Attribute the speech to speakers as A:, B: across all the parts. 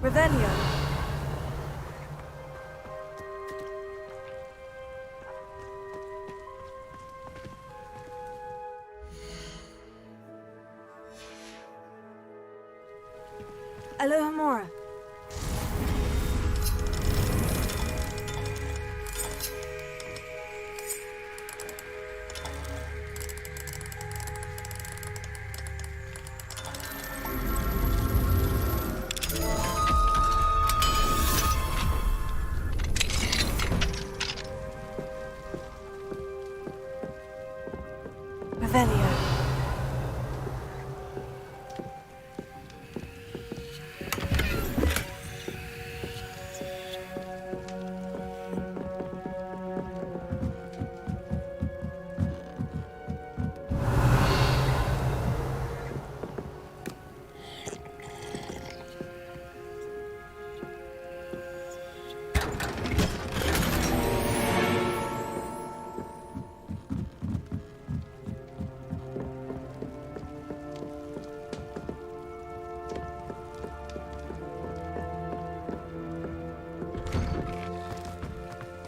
A: Revelio. Alohomora. Revelio.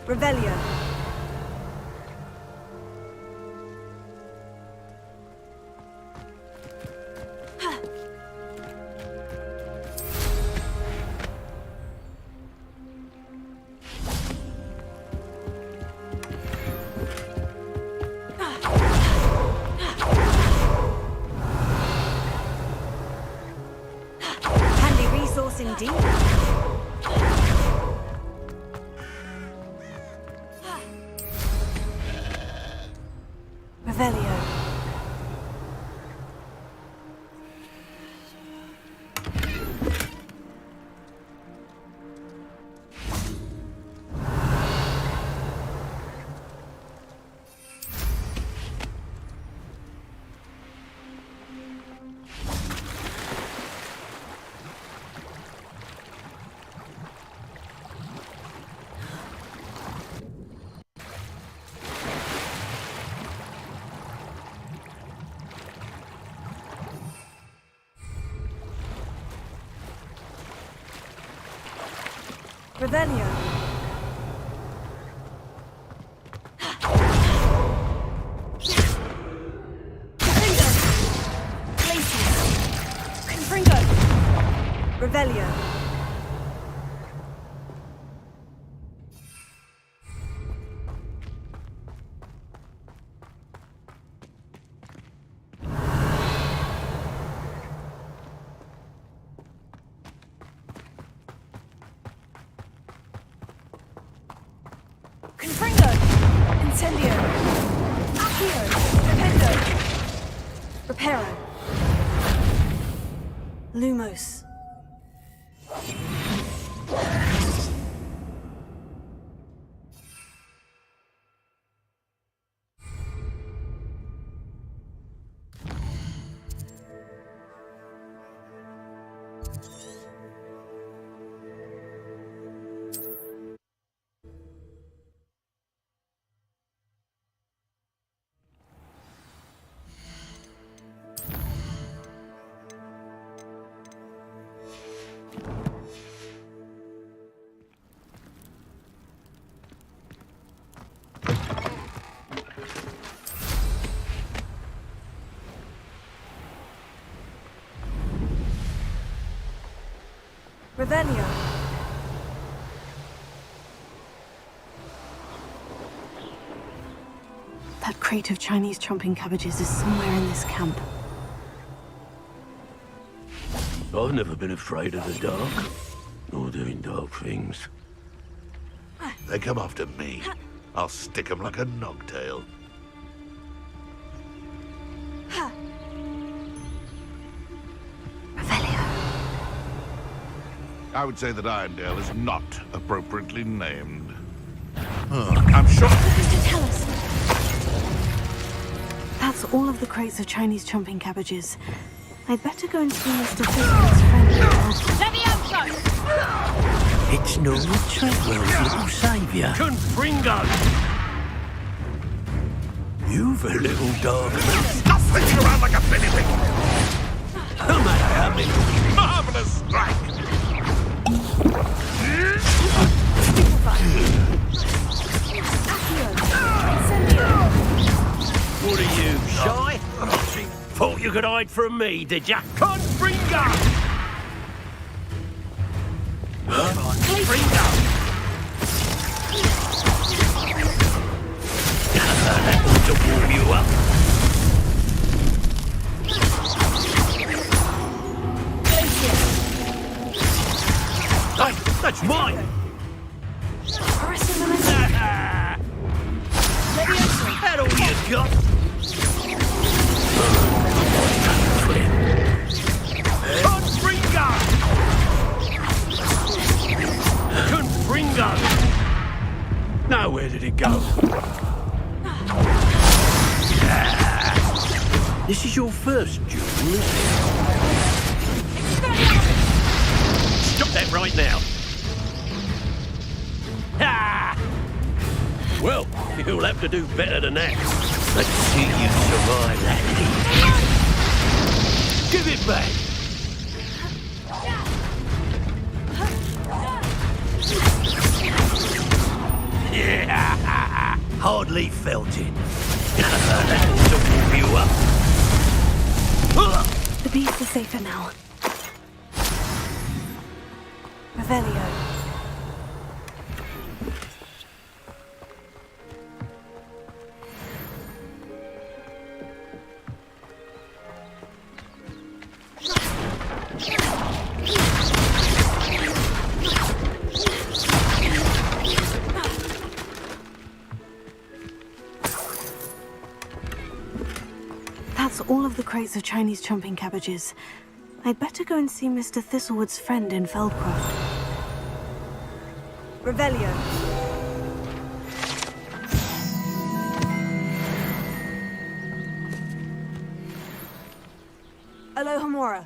A: Revelio. Handy resource indeed. Revelio. Revelio. Revelio. Confringo! Incendio! Accio! Dependo! Reparo! Lumos! Revelio.
B: That crate of Chinese chomping cabbages is somewhere in this camp.
C: I've never been afraid of the dark, nor doing dark things.
D: They come after me. I'll stick them like a nogtail.
B: Revelio.
D: I would say that Irondale is not appropriately named. I'm sure...
B: Mr. Tell us. That's all of the crates of Chinese chomping cabbages. I'd better go and see Mr. Fisher's friend.
C: It's Norman Treadwell's little saviour. Confringo! You've a little dog.
D: Stop flicking around like a guinea pig!
C: No matter how many.
D: Marvelous strike!
C: What are you, shy? Thought you could hide from me, did ya? Confringo! Confringo! That ought to warm you up. Hey, that's mine! That all you got? Confringo! Confringo! Now where did it go? This is your first duel, isn't it? Stop that right now! Ha! Well, you'll have to do better than that. Let's see you survive that heat. Give it back! Yeah, hardly felt it. That ought to warm you up.
B: The beast is safer now.
A: Revelio.
B: That's all of the crates of Chinese chomping cabbages. I'd better go and see Mr. Thistlewood's friend in Feldcroft.
A: Revelio. Alohomora.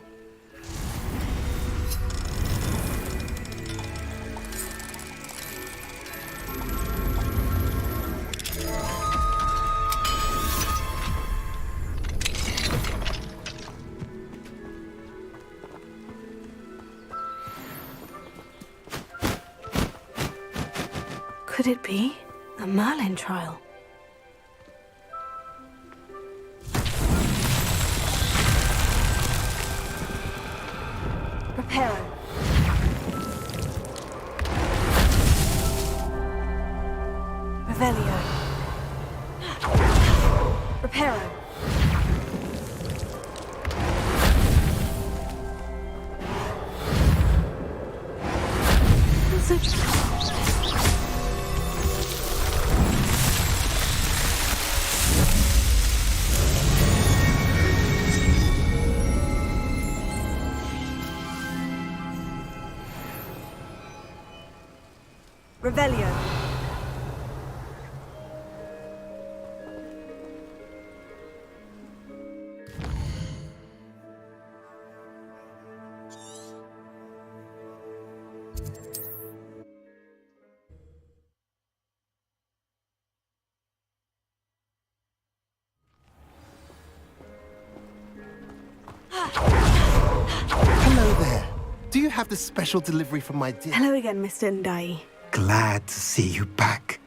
B: Could it be a Merlin trial?
A: Reparo. Revelio. Reparo. Revelio.
E: Hello there. Do you have the special delivery from my dear?
B: Hello again, Mr. Ndai.
E: Glad to see you back.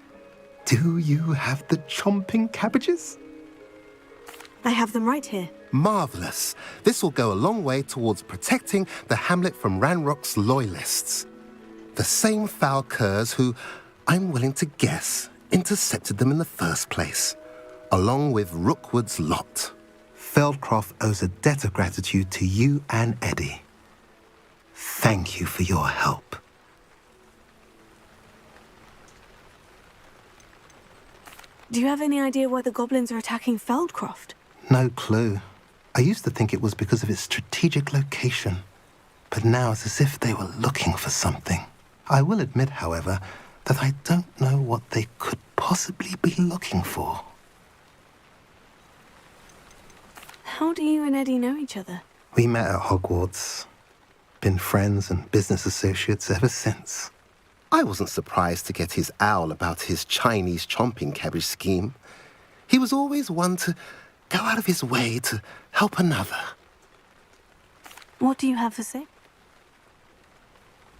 E: Do you have the chomping cabbages?
B: I have them right here.
E: Marvellous. This will go a long way towards protecting the hamlet from Ranrock's loyalists. The same foul curs who, I'm willing to guess, intercepted them in the first place, along with Rookwood's lot. Feldcroft owes a debt of gratitude to you and Eddie. Thank you for your help.
B: Do you have any idea why the goblins are attacking Feldcroft?
E: No clue. I used to think it was because of its strategic location, but now it's as if they were looking for something. I will admit, however, that I don't know what they could possibly be looking for.
B: How do you and Eddie know each other?
E: We met at Hogwarts. Been friends and business associates ever since. I wasn't surprised to get his owl about his Chinese chomping cabbage scheme. He was always one to go out of his way to help another.
B: What do you have to say?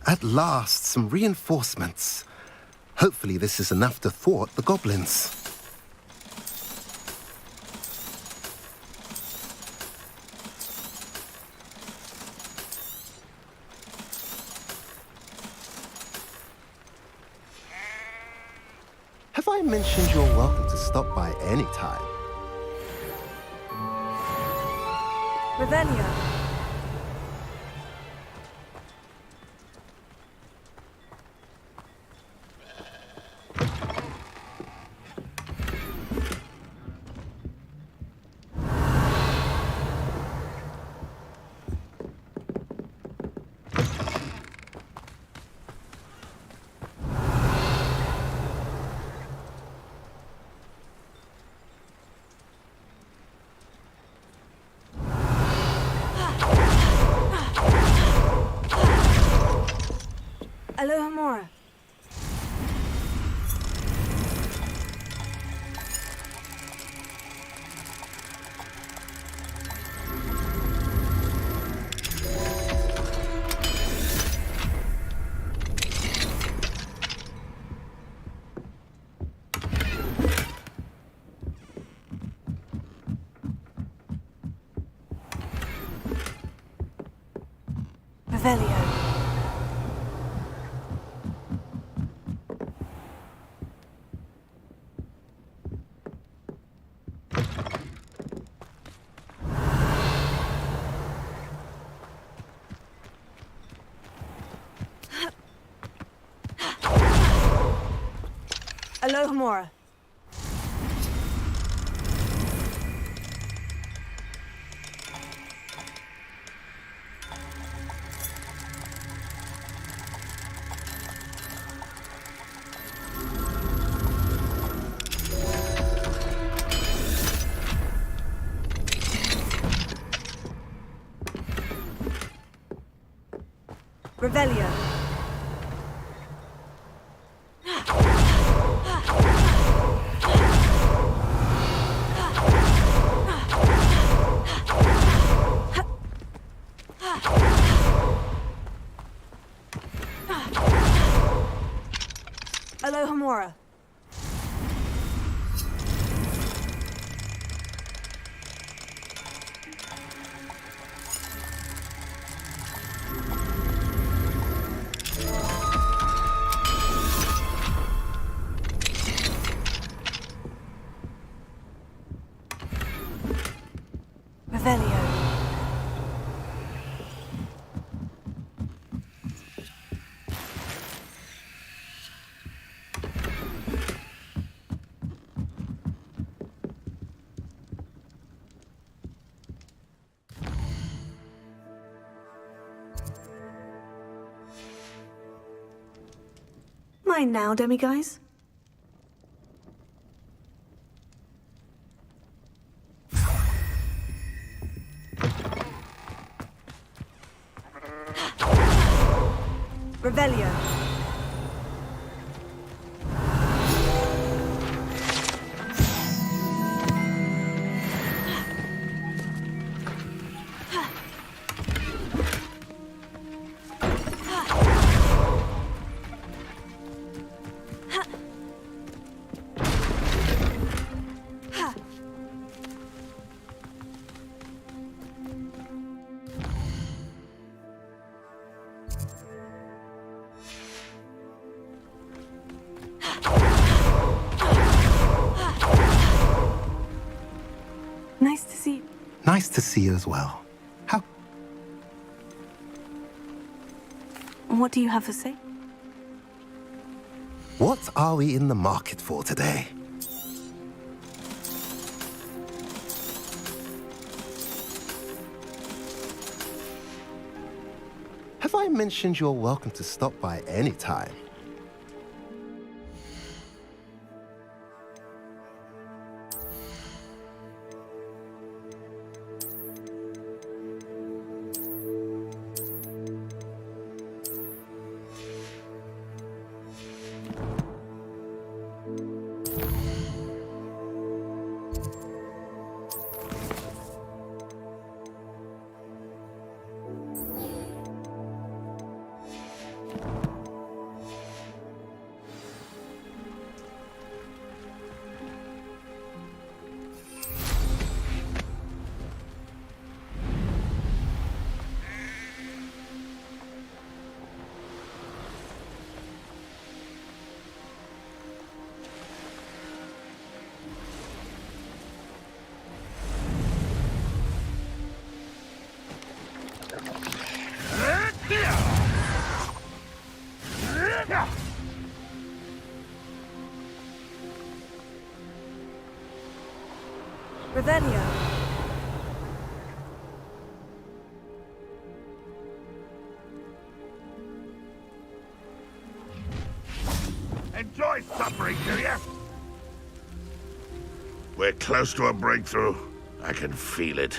E: At last, some reinforcements. Hopefully this is enough to thwart the goblins. Have I mentioned you're welcome to stop by any time?
A: Revelio. Alohomora. Revelio. Alohomora. Revelio. Alohomora. Revelio.
B: Mine now, demiguise.
A: Revelio.
B: Nice to see you.
E: Nice to see you as well. How?
B: What do you have to say?
E: What are we in the market for today? Have I mentioned you're welcome to stop by any time?
A: Revelio.
D: Enjoy suffering, do ya? We're close to a breakthrough. I can feel it.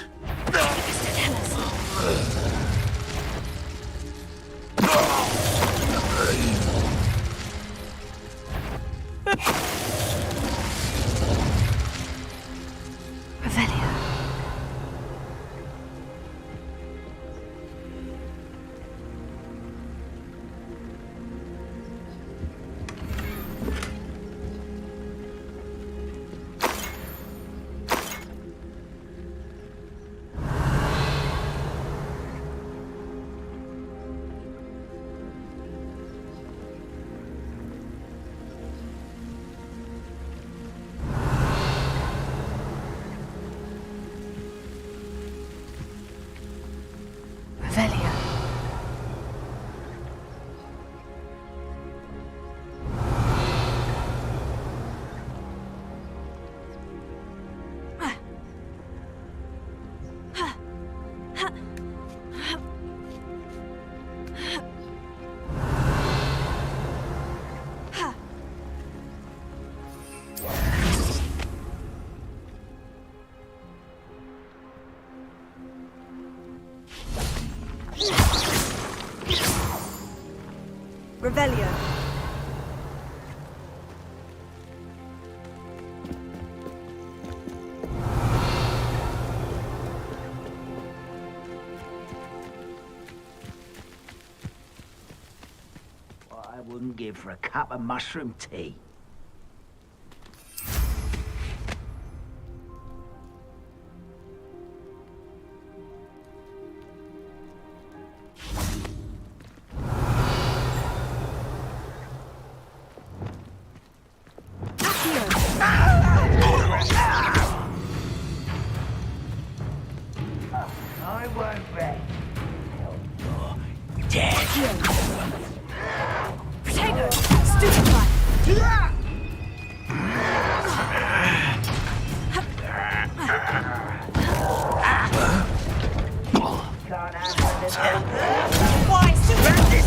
B: Revelio. Revelio.
A: Revelio.
F: What I wouldn't give for a cup of mushroom tea. I won't rest till you're dead.
A: Protego. Stupefy.
F: Can't handle this.
A: Why, stupefy?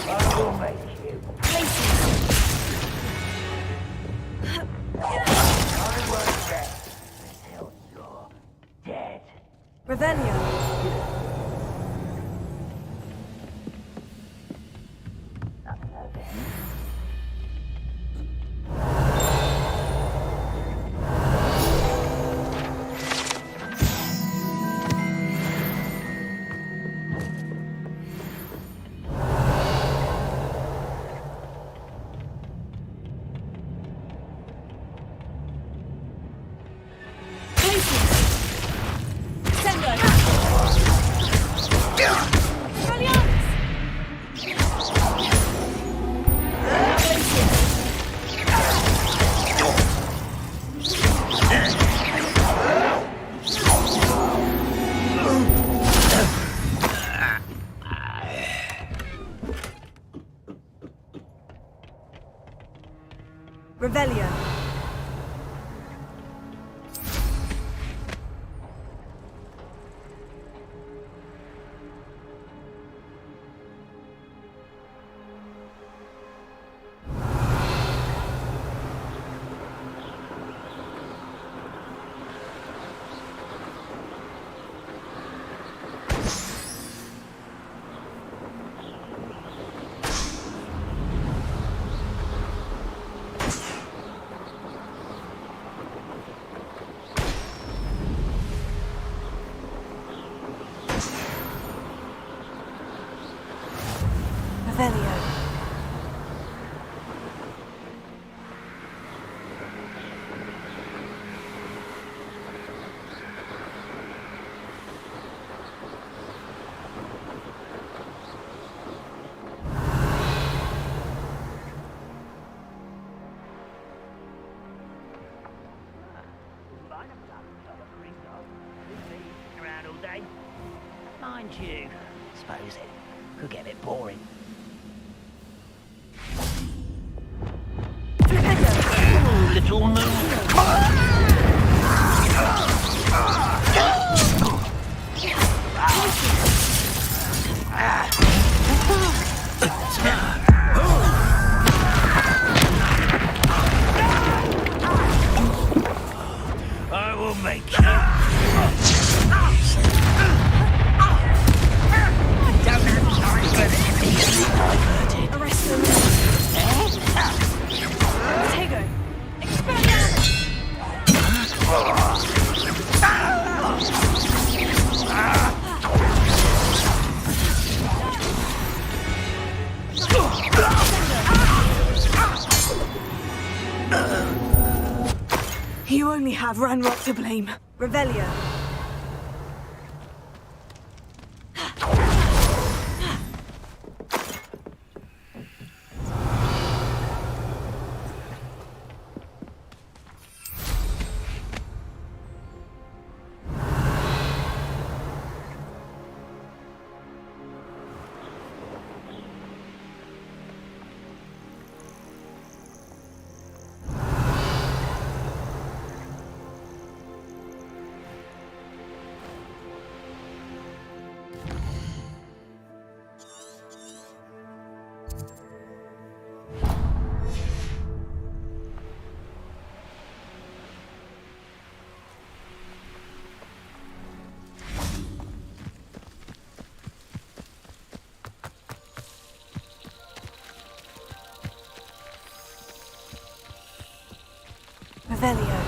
F: I will make you. I won't rest until you're dead.
A: Revelio. Revelio. Revelio.
F: Around all day. Mind you, suppose it Could get a bit boring.
C: Oh, little moon. I will make you.
A: Arrest them. Tego. Expelliarmus.
B: You only have Ranrock to blame.
A: Revelio.
B: Revelio.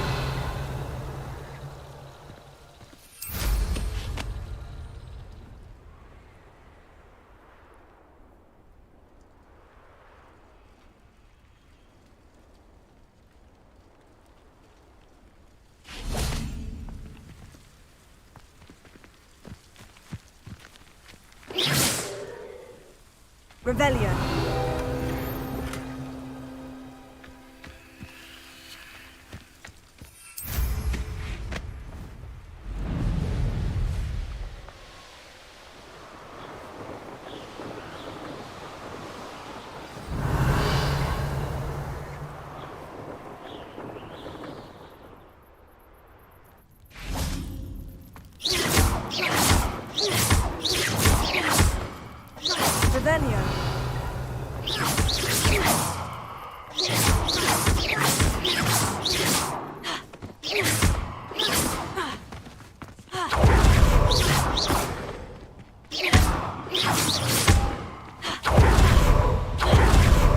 A: Revelio. Revelio.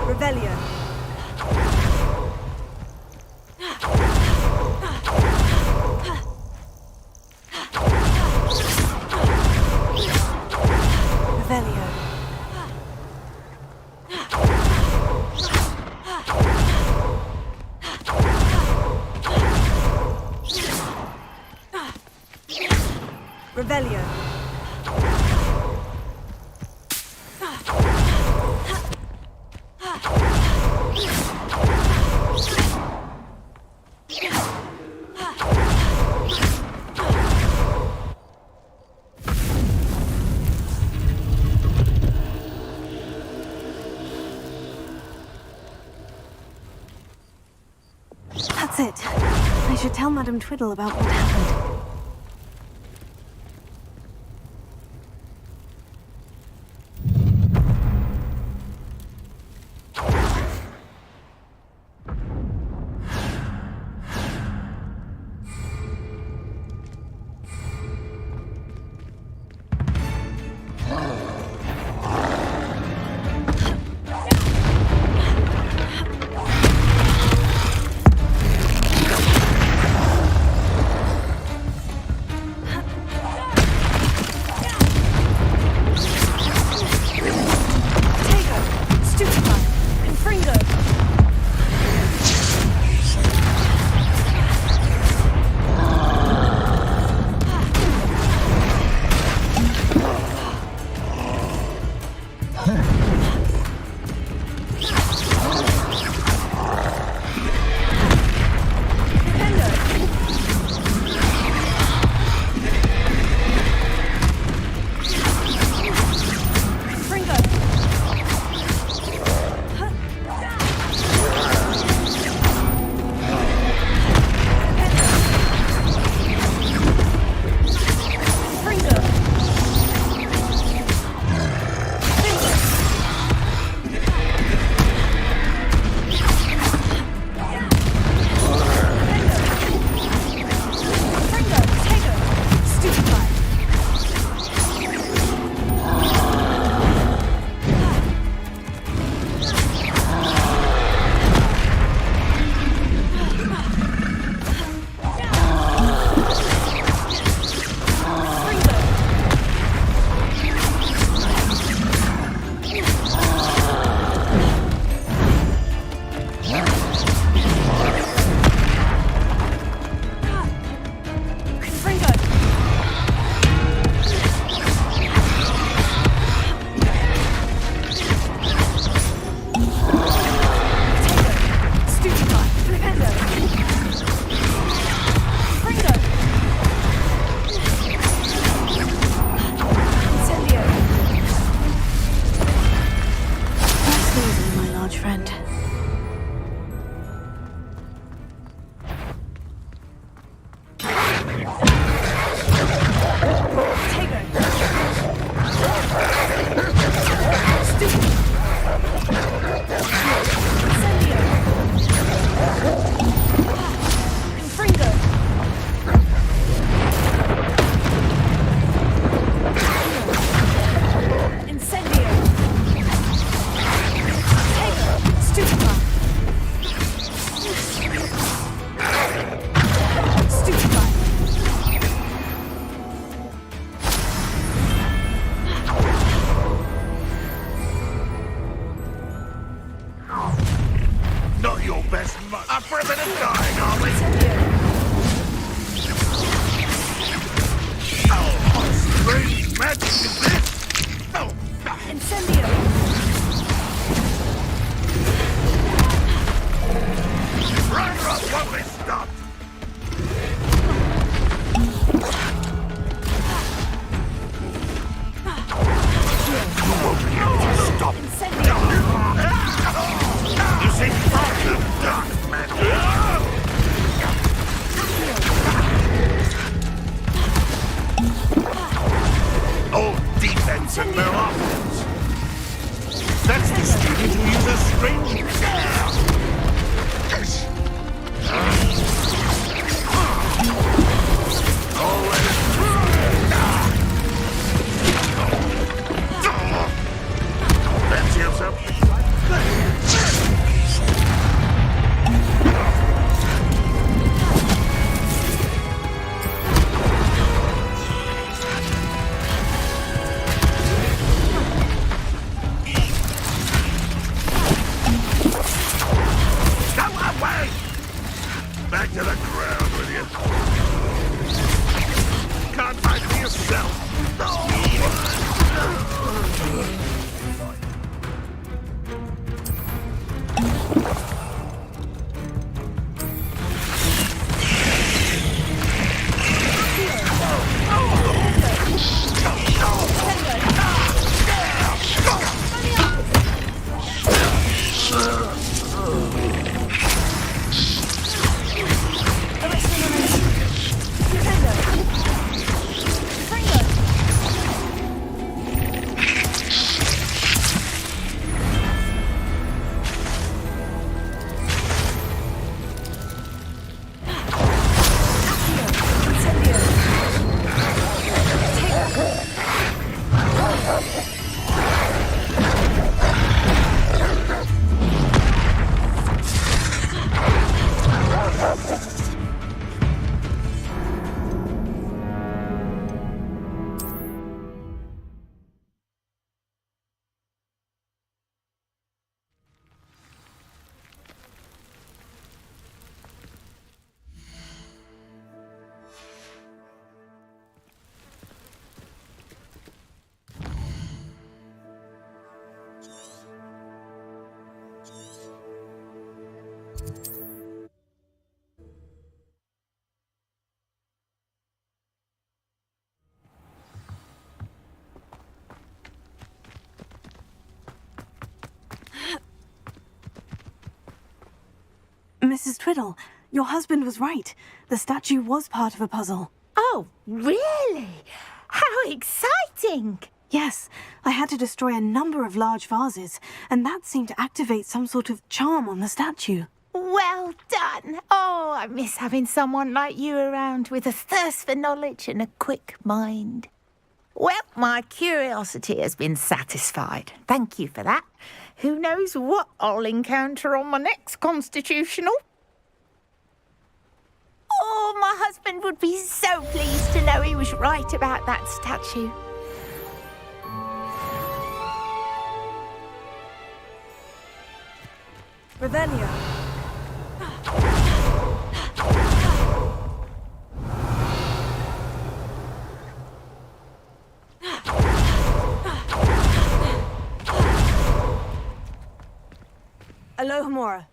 A: Revelio.
B: Revelio.
A: Revelio.
B: That's it. I should tell Madame Twiddle about what happened. large friend.
D: Not your best month. Up for a bit of dying, are we? Oh, what strange magic is this? Oh,
A: Incendio!
D: Ragnarok won't be stopped! You won't be able to stop. You see, part of dark magic. All defense and no offense. That's the student who uses strange... Fancy yourself? Come away! Back to the ground with you. Can't fight for yourself.
B: Mrs. Twiddle, your husband was right. The statue was part of a puzzle.
G: Oh, really? How exciting!
B: Yes, I had to destroy a number of large vases, and that seemed to activate some sort of charm on the statue.
G: Well done. Oh, I miss having someone like you around with a thirst for knowledge and a quick mind. Well, my curiosity has been satisfied. Thank you for that. Who knows what I'll encounter on my next constitutional? Oh, my husband would be so pleased to know he was right about that statue.
A: Revelio. Alohomora.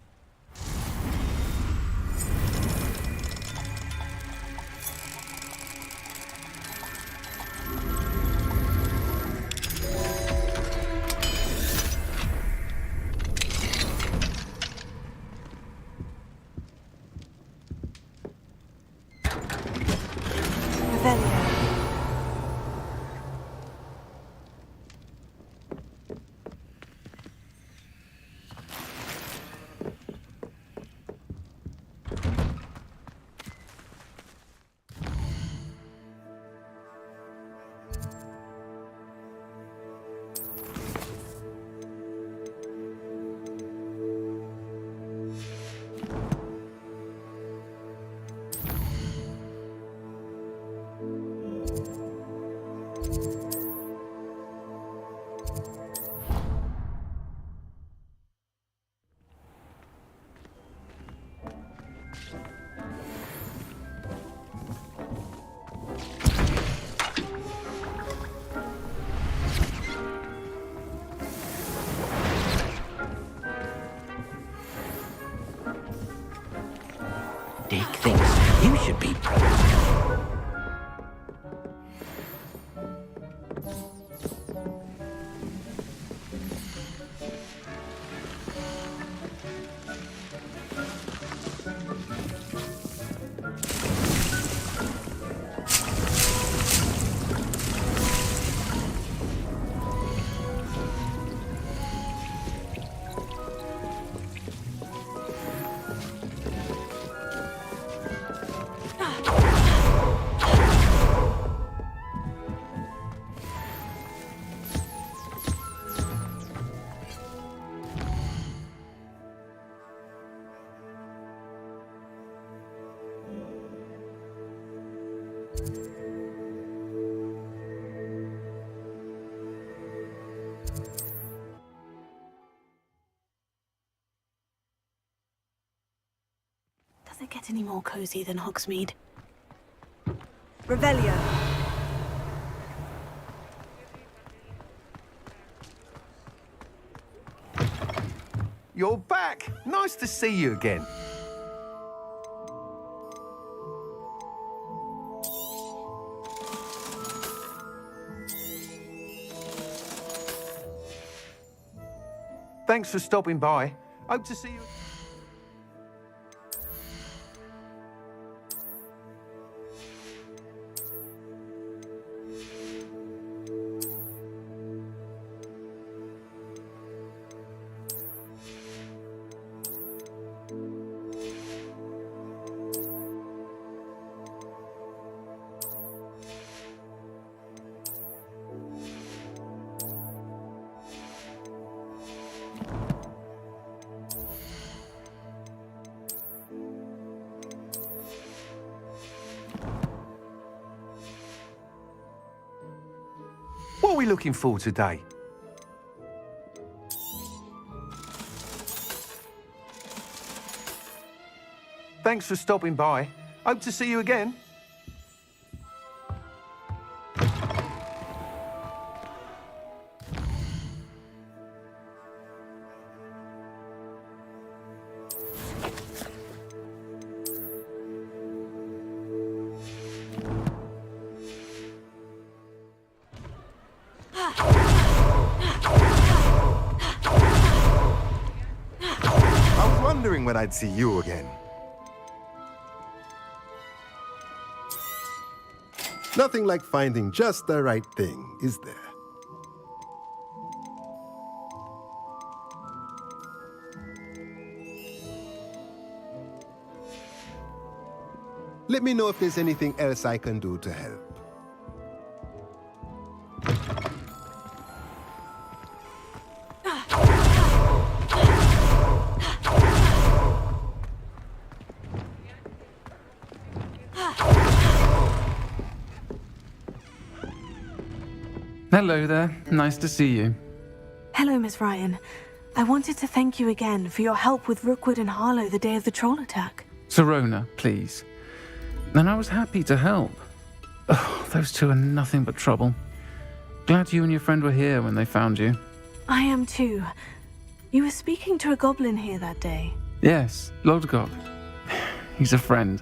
C: Dick thinks you should be proud.
B: Does it get any more cozy than Hogsmeade?
A: Revelio.
H: You're back. Nice to see you again. Thanks for stopping by. Hope to see you. What are we looking for today? Thanks for stopping by. Hope to see you again.
I: I was wondering when I'd see you again.
E: Nothing like finding just the right thing, is there? Let me know if there's anything else I can do to help.
J: Hello there. Nice to see you.
B: Hello, Miss Ryan. I wanted to thank you again for your help with Rookwood and Harlow the day of the troll attack.
J: Serona, please. And I was happy to help. Oh, those two are nothing but trouble. Glad you and your friend were here when they found you.
B: I am too. You were speaking to a goblin here that day.
J: Yes, Lodgok. He's a friend.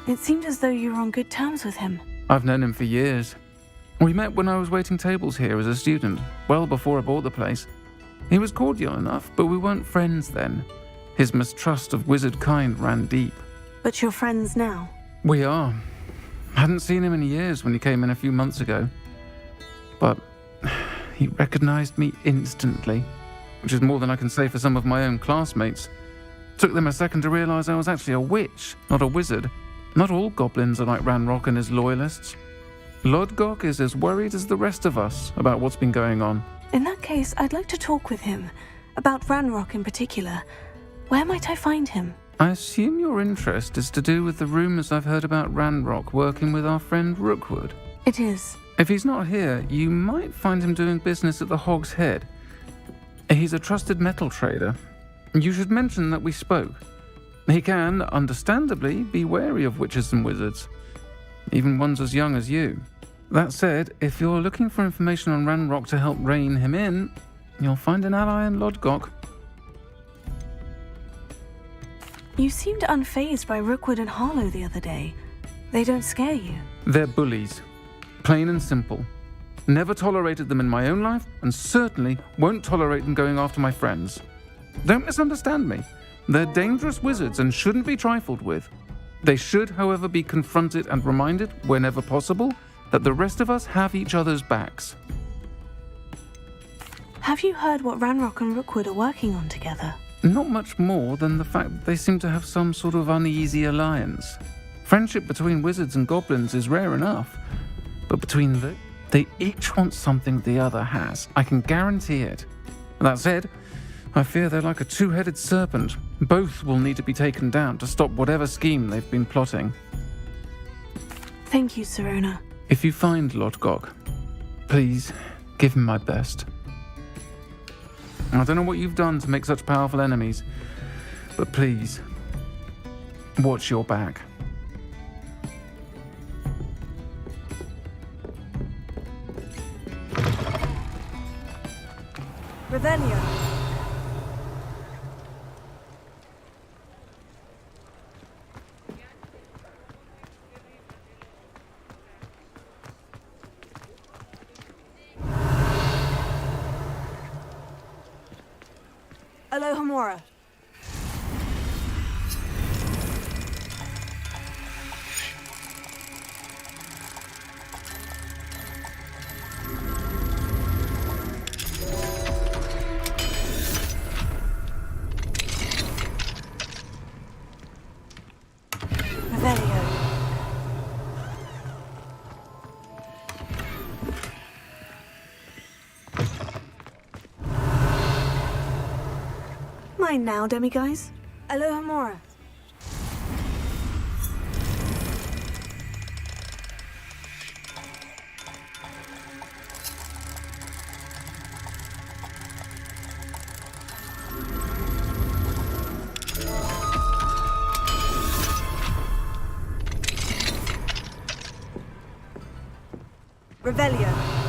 B: It seemed as though you were on good terms with him.
J: I've known him for years. We met when I was waiting tables here as a student, well before I bought the place. He was cordial enough, but we weren't friends then. His mistrust of wizard kind ran deep.
B: But you're friends now?
J: We are. Hadn't seen him in years when he came in a few months ago. But he recognized me instantly, which is more than I can say for some of my own classmates. Took them a second to realize I was actually a witch, not a wizard. Not all goblins are like Ranrock and his loyalists. Lodgok is as worried as the rest of us about what's been going on.
B: In that case, I'd like to talk with him. About Ranrock in particular. Where might I find him?
J: I assume your interest is to do with the rumors I've heard about Ranrock working with our friend Rookwood.
B: It is.
J: If he's not here, you might find him doing business at the Hog's Head. He's a trusted metal trader. You should mention that we spoke. He can, understandably, be wary of witches and wizards, even ones as young as you. That said, if you're looking for information on Ranrock to help rein him in, you'll find an ally in Lodgok.
B: You seemed unfazed by Rookwood and Harlow the other day. They don't scare you.
J: They're bullies. Plain and simple. Never tolerated them in my own life, and certainly won't tolerate them going after my friends. Don't misunderstand me. They're dangerous wizards and shouldn't be trifled with. They should, however, be confronted and reminded, whenever possible, that the rest of us have each other's backs.
B: Have you heard what Ranrock and Rookwood are working on together?
J: Not much more than the fact that they seem to have some sort of uneasy alliance. Friendship between wizards and goblins is rare enough, but between they each want something the other has. I can guarantee it. That said, I fear they're like a two-headed serpent. Both will need to be taken down to stop whatever scheme they've been plotting.
B: Thank you, Sirona.
J: If you find Lodgok, please give him my best. I don't know what you've done to make such powerful enemies, but please, watch your back.
A: Revelio. Alohomora. Revelio.
B: Mine now, demiguise.
A: Alohomora. Revelio.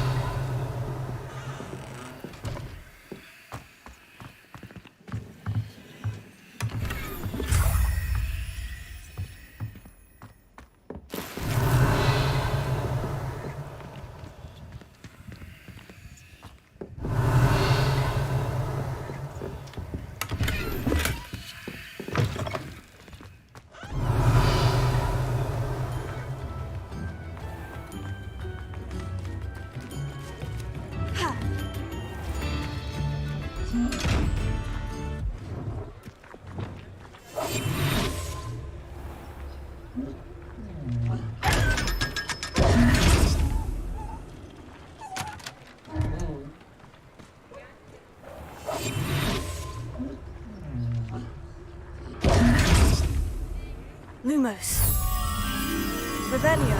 A: Lumos. Revelio.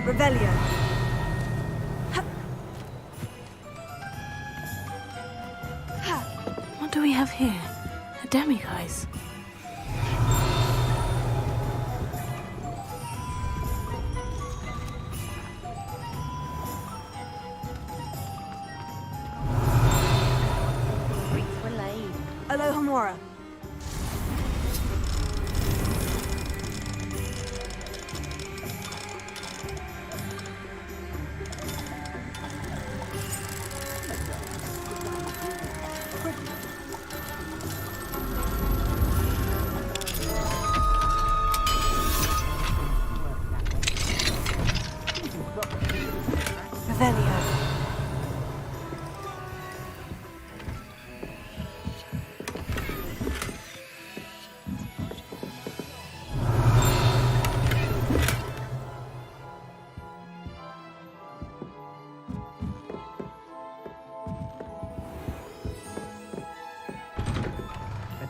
A: Revelio.
B: What do we have here? A demiguise.
A: Alohomora.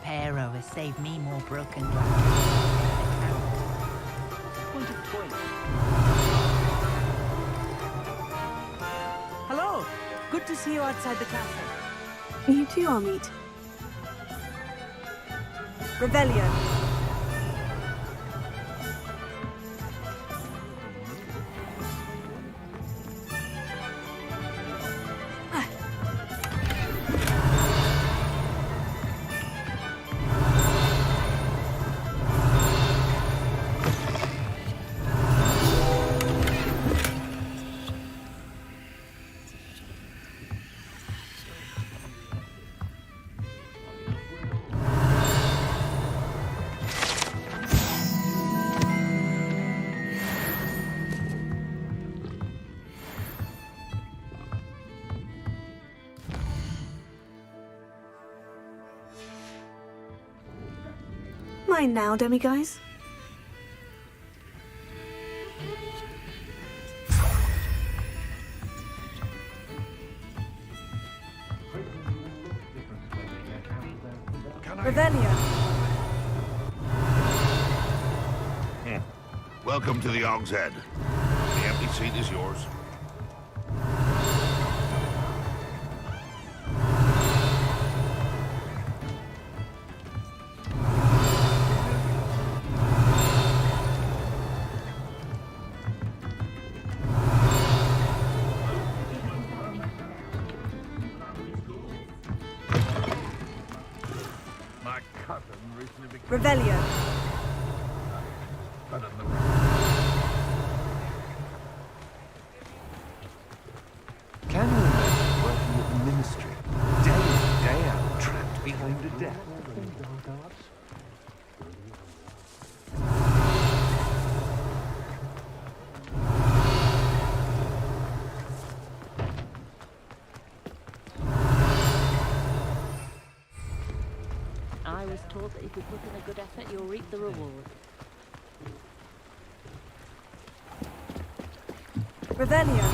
G: repairer has saved me more broken glass.
K: Point of toilet. Hello! Good to see you outside the castle.
B: You too, Amit.
A: Revelio.
B: Mine now, demiguise.
A: Revelio.
D: Welcome to the Og's Head. The empty seat is yours. My cousin recently became
A: Revelio.
H: Can you imagine working with the ministry? Day in, day out, trapped behind a desk.
K: I was told that if you put in a good effort, you'll reap the reward.
A: Revelio.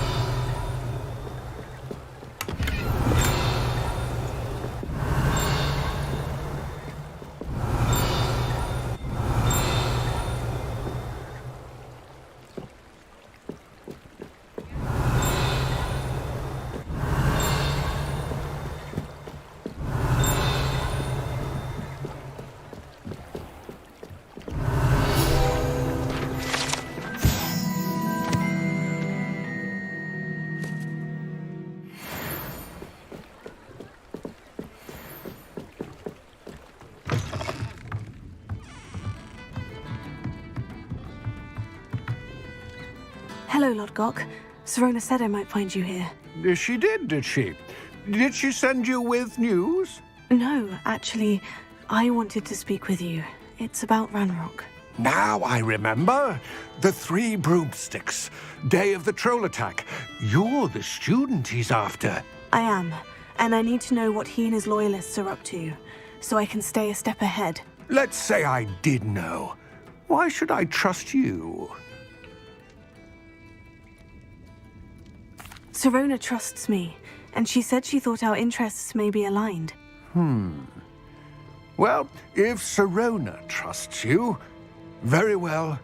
B: Hello, Lodgok. Serona said I might find you here.
D: She did she? Did she send you with news?
B: No, actually, I wanted to speak with you. It's about Ranrock.
D: Now I remember. The 3 broomsticks. Day of the troll attack. You're the student he's after.
B: I am, and I need to know what he and his loyalists are up to, so I can stay a step ahead.
D: Let's say I did know. Why should I trust you?
B: Serona trusts me, and she said she thought our interests may be aligned.
D: Well, if Serona trusts you, very well.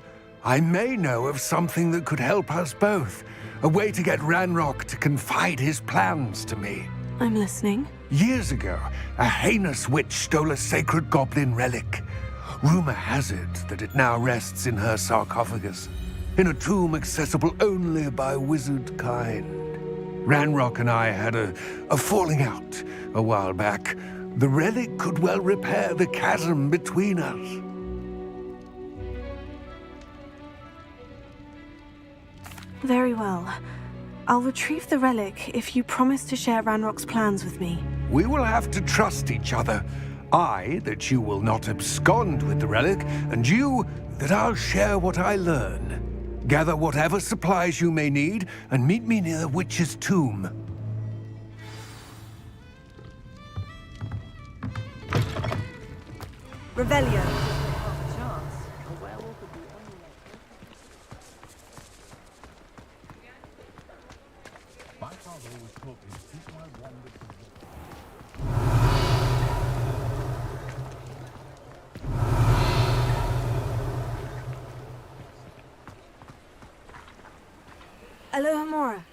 D: I may know of something that could help us both. A way to get Ranrock to confide his plans to me.
B: I'm listening.
D: Years ago, a heinous witch stole a sacred goblin relic. Rumor has it that it now rests in her sarcophagus, in a tomb accessible only by wizard kind. Ranrock and I had a falling out a while back. The relic could well repair the chasm between us.
B: Very well. I'll retrieve the relic if you promise to share Ranrock's plans with me.
D: We will have to trust each other. I, that you will not abscond with the relic, and you, that I'll share what I learn. Gather whatever supplies you may need, and meet me near the witch's tomb.
A: Revelio.
B: Alohomora.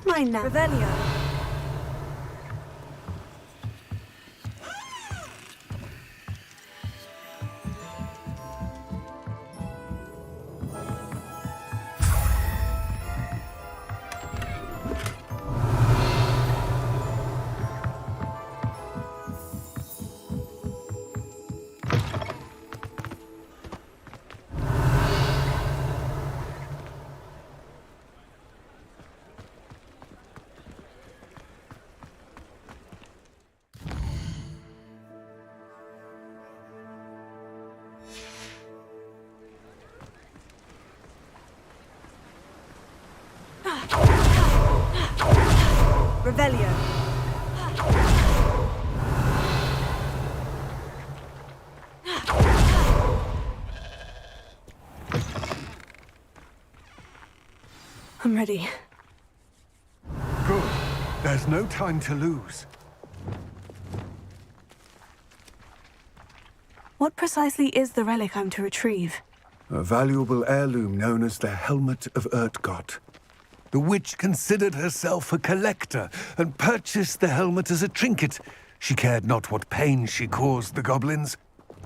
B: Mine now.
A: Revelio. Revelio.
B: I'm ready.
D: Good. There's no time to lose.
B: What precisely is the relic I'm to retrieve?
D: A valuable heirloom known as the Helmet of Urtkot. The witch considered herself a collector and purchased the helmet as a trinket. She cared not what pain she caused the goblins.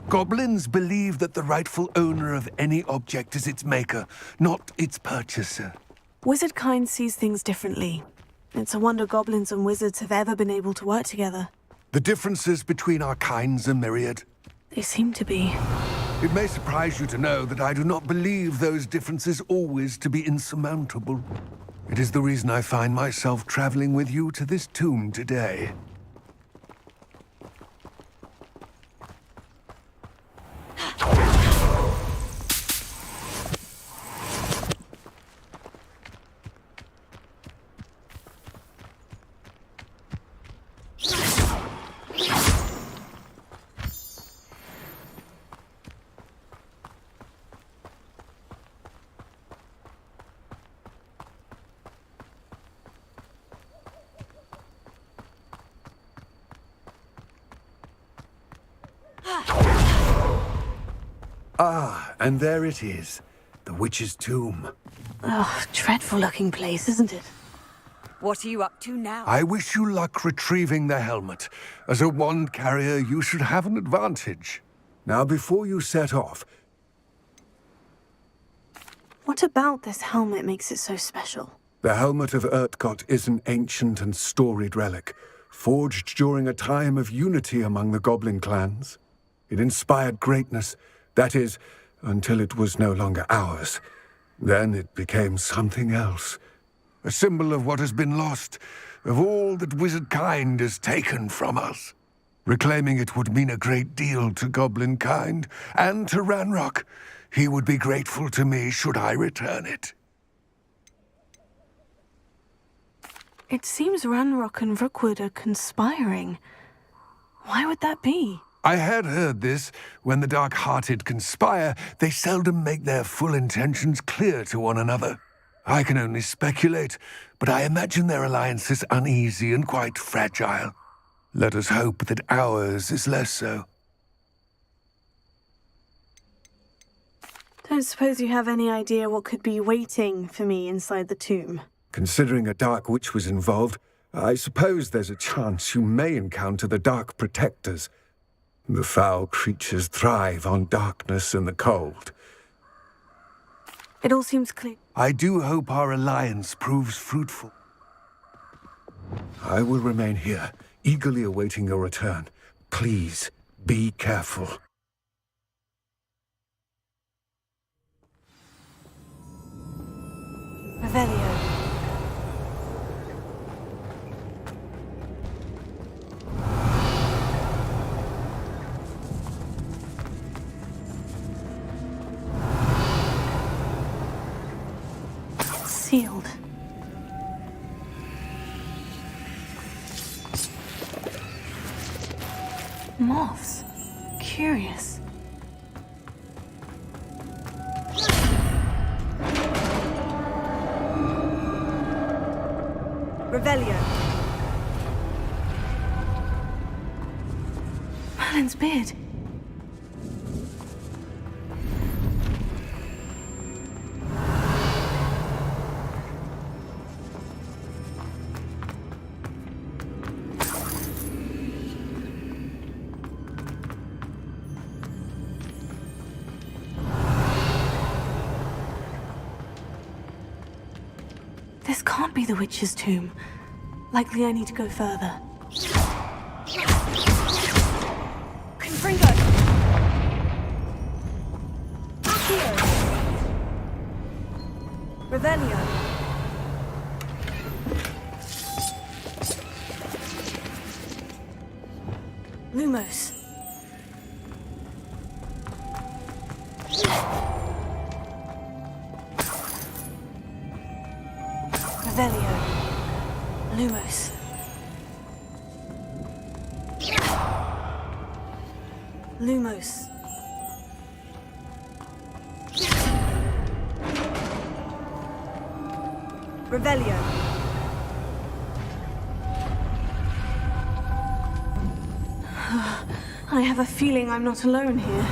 D: Goblins believe that the rightful owner of any object is its maker, not its purchaser.
B: Wizard kind sees things differently. It's a wonder goblins and wizards have ever been able to work together.
D: The differences between our kinds are myriad.
B: They seem to be.
D: It may surprise you to know that I do not believe those differences always to be insurmountable. It is the reason I find myself traveling with you to this tomb today. Ah, and there it is. The witch's tomb.
B: Oh, dreadful looking place, isn't it?
A: What are you up to now?
D: I wish you luck retrieving the helmet. As a wand carrier, you should have an advantage. Now, before you set off...
B: What about this helmet makes it so special?
D: The Helmet of Urtkot is an ancient and storied relic, forged during a time of unity among the goblin clans. It inspired greatness, that is, until it was no longer ours. Then it became something else. A symbol of what has been lost, of all that wizard kind has taken from us. Reclaiming it would mean a great deal to goblin kind, and to Ranrock. He would be grateful to me should I return it.
B: It seems Ranrock and Rookwood are conspiring. Why would that be?
D: I had heard this. When the dark-hearted conspire, they seldom make their full intentions clear to one another. I can only speculate, but I imagine their alliance is uneasy and quite fragile. Let us hope that ours is less so.
B: Don't suppose you have any idea what could be waiting for me inside the tomb?
D: Considering a dark witch was involved, I suppose there's a chance you may encounter the Dark Protectors. The foul creatures thrive on darkness and the cold.
B: It all seems clear.
D: I do hope our alliance proves fruitful. I will remain here, eagerly awaiting your return. Please, be careful.
B: Revelio. Sealed. Moths. Curious.
A: Revelio.
B: Merlin's beard. This can't be the witch's tomb. Likely I need to go further.
A: Confringo. Accio. Revelio. Lumos. Revelio. Lumos. Lumos. Revelio.
B: I have a feeling I'm not alone here.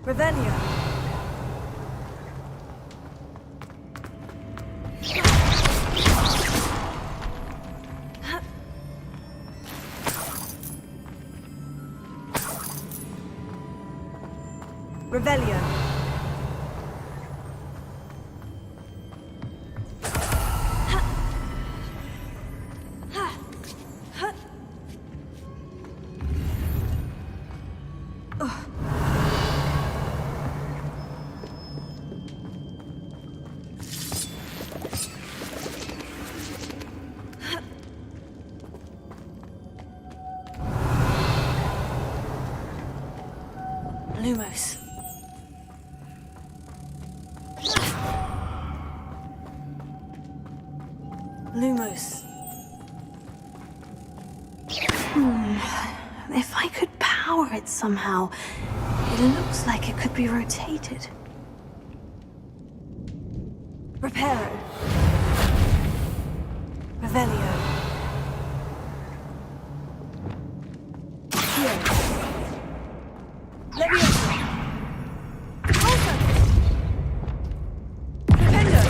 A: Revelio. Revelio. Lumos. Lumos.
B: If I could power it somehow, it looks like it could be rotated.
A: Reparo. Revelio. Accio. Leviosa. Alpha. Defendo.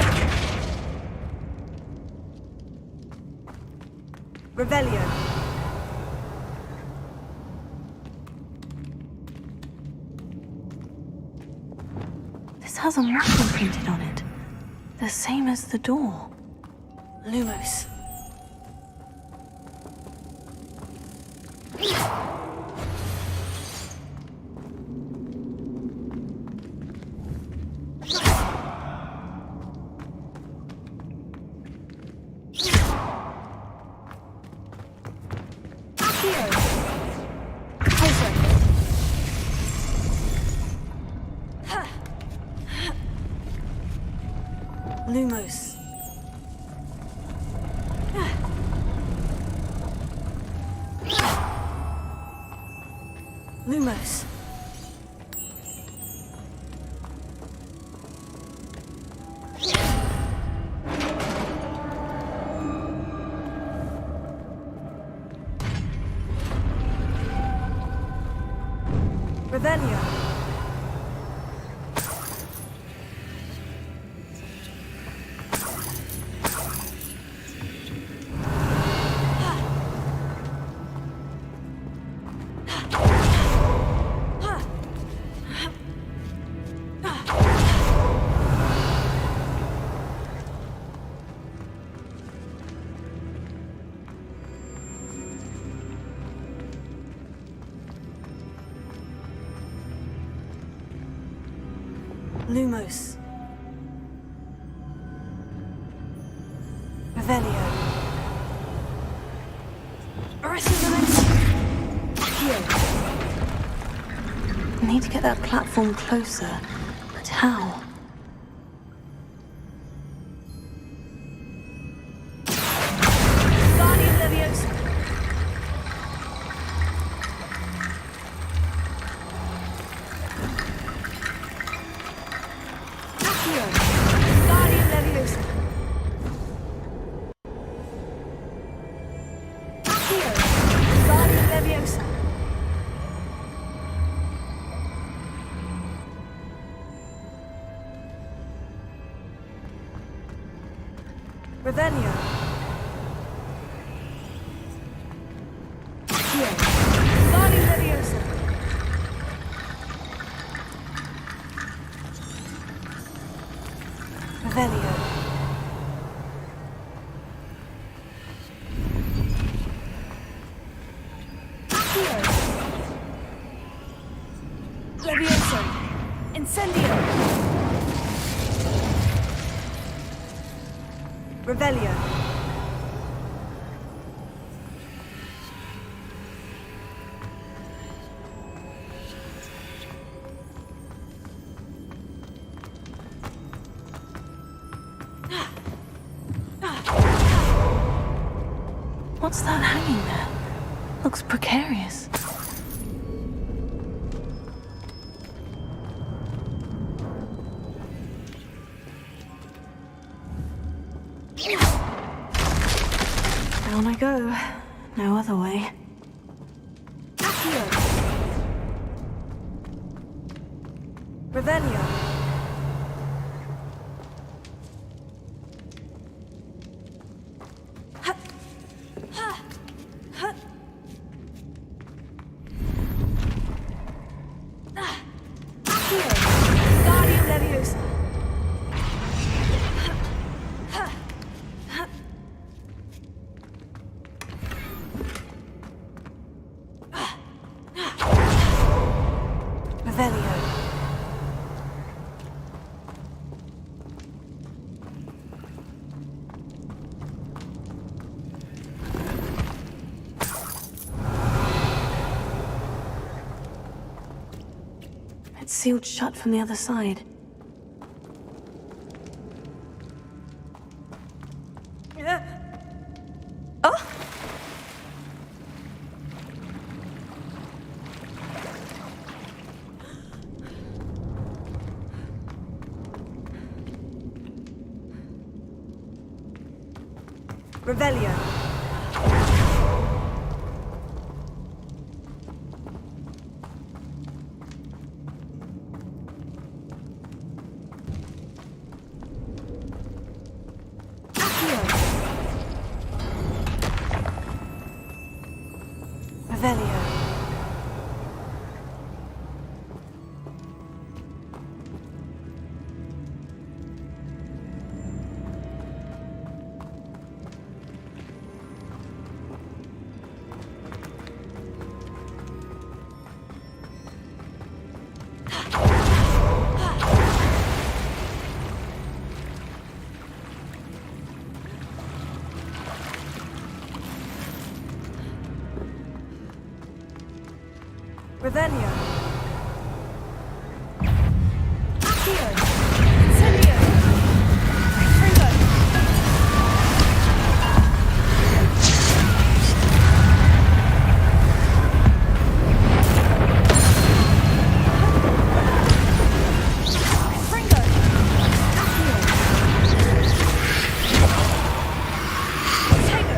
A: Revelio.
B: This has a motto printed on it. The same as the door.
A: Lumos. Accio. Closer. Lumos. Lumos. Revelio. Lumos. Revelio. Accio.
B: I need to get that platform closer. But how?
A: Guardian Leviosa. Accio. Guardian Leviosa. Accio. Guardian Leviosa. Revelio. Accio. Guardian Leviosa. Revelio. Accio. Levioso. Incendio. Revelio.
B: What's that hanging there? Looks precarious. Down I go. No other way.
A: Accio. Revelio. Accio. Guardian Leviosa. Revelio.
B: It's sealed shut from the other side.
A: Oh! Revelio. Accio. Revelio. Revelio. Accio. Incendio. Fringo. Fringo. Accio. Tego.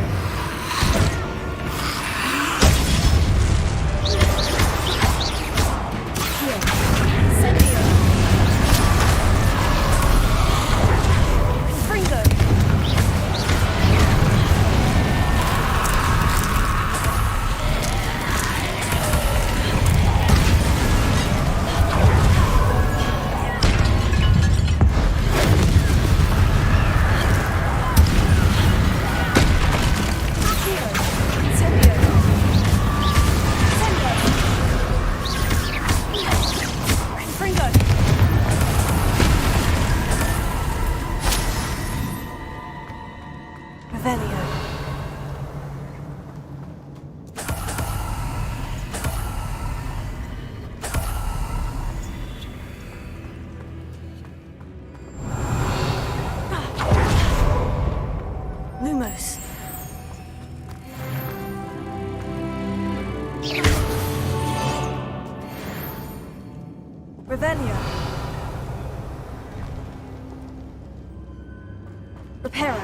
A: Reparo.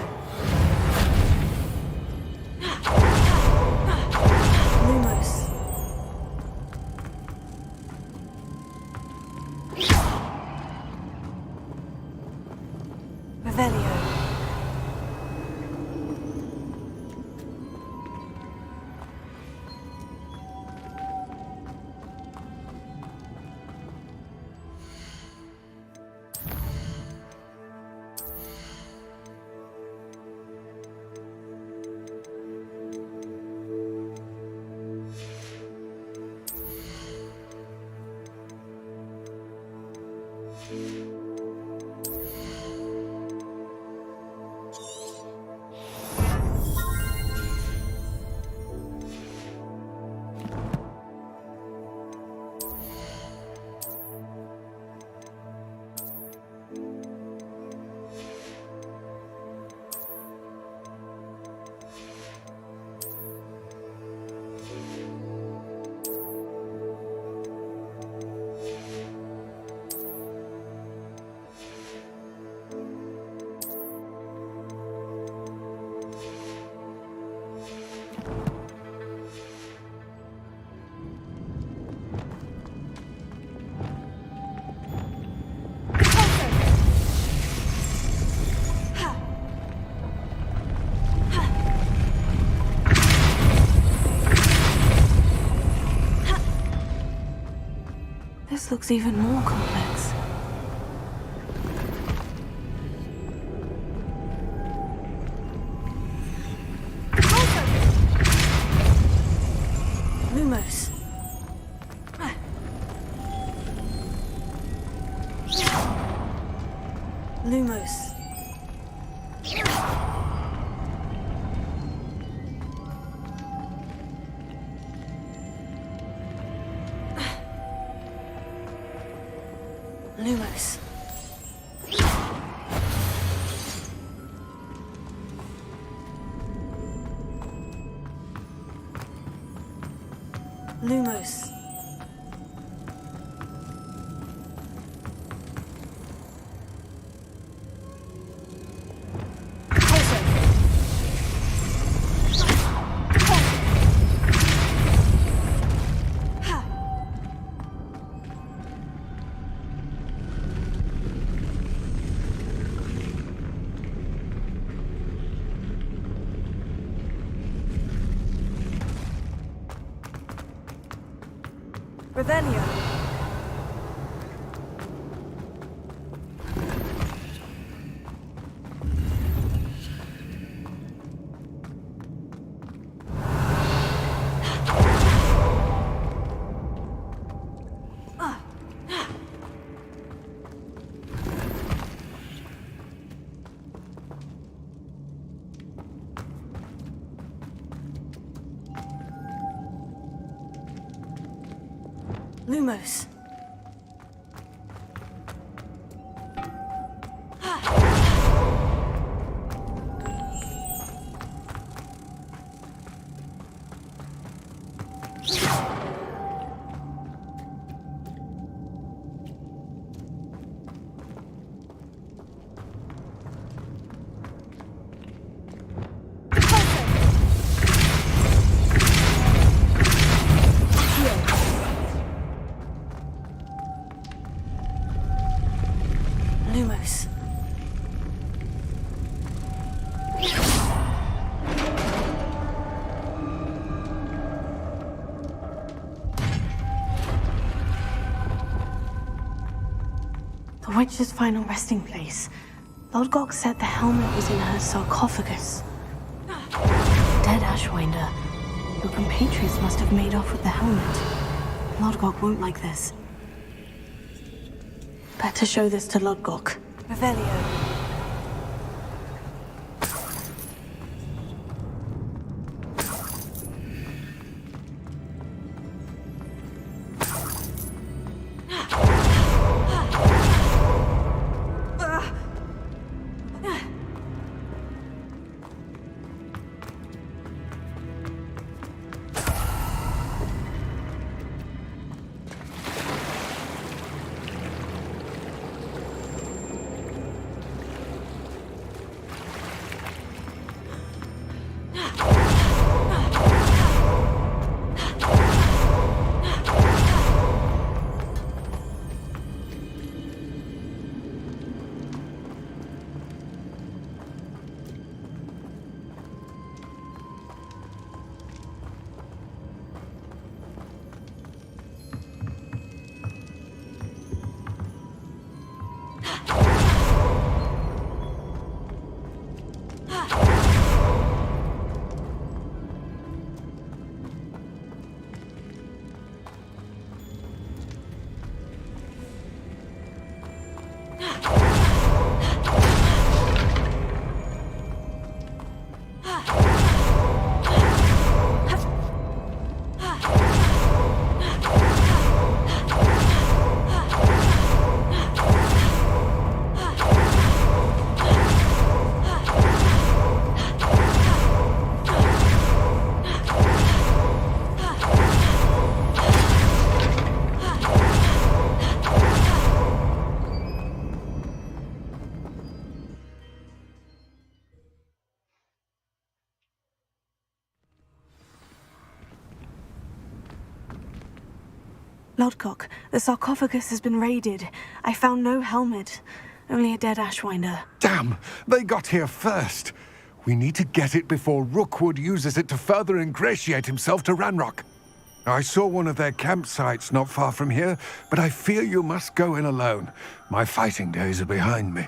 A: Lumos. Revelio.
B: This looks even more complex.
A: Lumos. Lumos. Lumos. Lumos. Revelio. Lumos. Lumos.
B: The witch's final resting place. Lodgok said the helmet was in her sarcophagus. Dead Ashwinder. Your compatriots must have made off with the helmet. Lodgok won't like this. Better show this to Lodgok.
A: Revelio.
B: Lodgok, the sarcophagus has been raided. I found no helmet, only a dead Ashwinder.
D: Damn! They got here first. We need to get it before Rookwood uses it to further ingratiate himself to Ranrock. I saw one of their campsites not far from here, but I fear you must go in alone. My fighting days are behind me.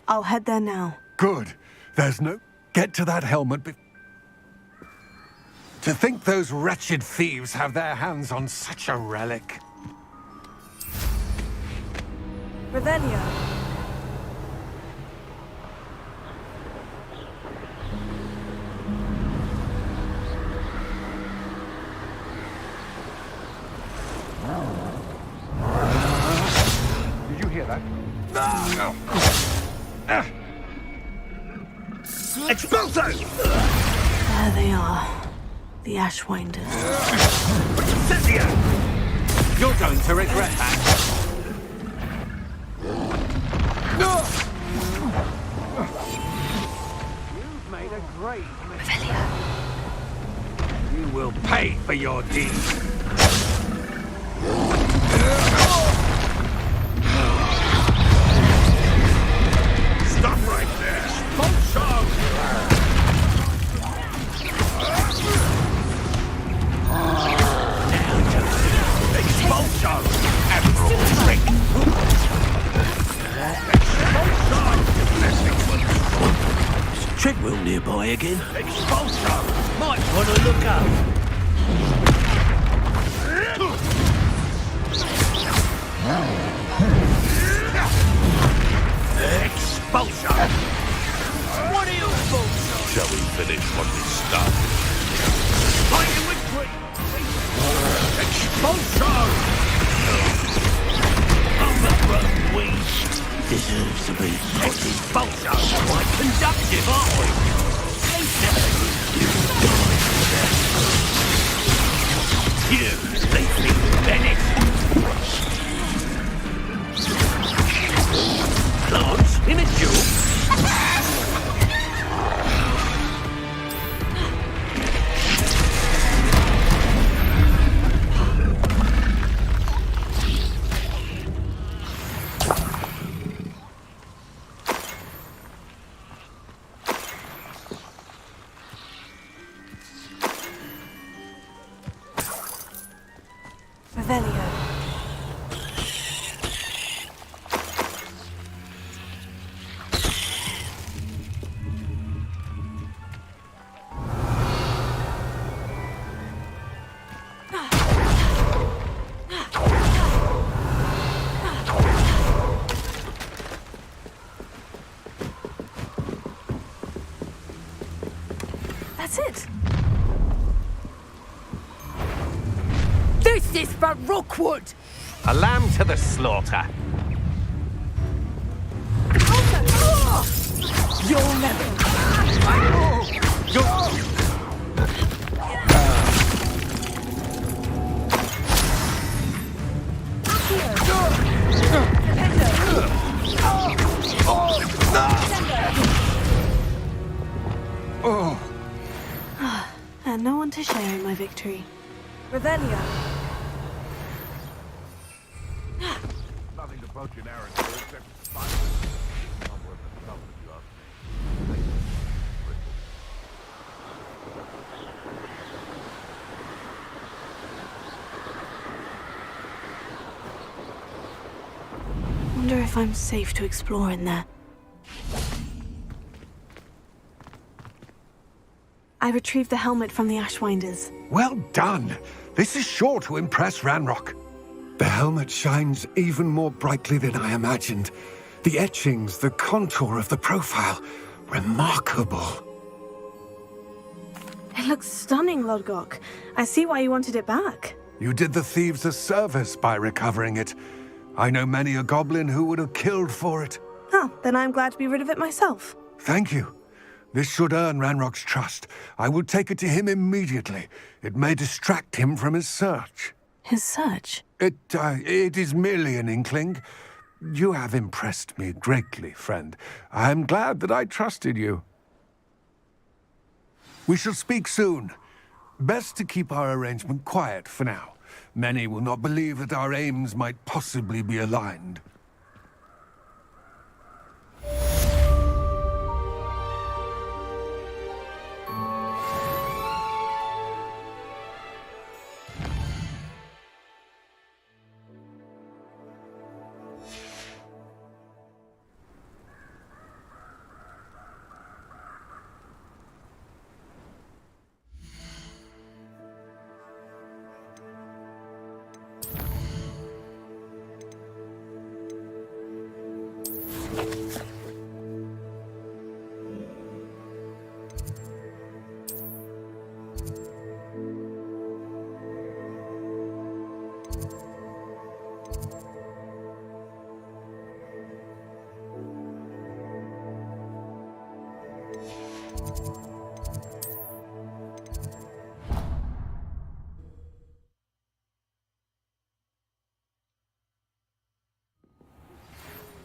B: I'll head there now.
D: Good. There's no... Get to that helmet To think those wretched thieves have their hands on such a relic.
A: Revelio.
H: Did you hear that?
C: Expulso!
B: There they are. The Ashwinders.
C: Cynthia! You're going to regret that. You've made a great mistake. You will pay for your deeds. Stop right there! Expulso! Expulso! Admiral Drake! Expulso! Is Treadwell nearby again? Expulso! Might want to look up. Expulso! What are you for? Shall we finish what we started? Fighting with Drake! Expulso! Overgrown weed deserves to be expulso! Quite conductive, aren't we? You sleepy Bennett! Plants in a duel?
A: Revelio.
B: That's it.
G: This is for Rookwood!
H: A lamb to the slaughter.
G: You'll never...
B: And no one to share in my victory.
A: Revelio.
D: Nothing to poach an arrow for except spices. Not worth the trouble if you ask me.
B: Wonder if I'm safe to explore in there. I retrieved the helmet from the Ashwinders.
D: Well done! This is sure to impress Ranrock. The helmet shines even more brightly than I imagined. The etchings, the contour of the profile, remarkable.
B: It looks stunning, Lodgok. I see why you wanted it back.
D: You did the thieves a service by recovering it. I know many a goblin who would have killed for it.
B: Ah, then I'm glad to be rid of it myself.
D: Thank you. This should earn Ranrock's trust. I will take it to him immediately. It may distract him from his search.
B: His search?
D: It is merely an inkling. You have impressed me greatly, friend. I am glad that I trusted you. We shall speak soon. Best to keep our arrangement quiet for now. Many will not believe that our aims might possibly be aligned.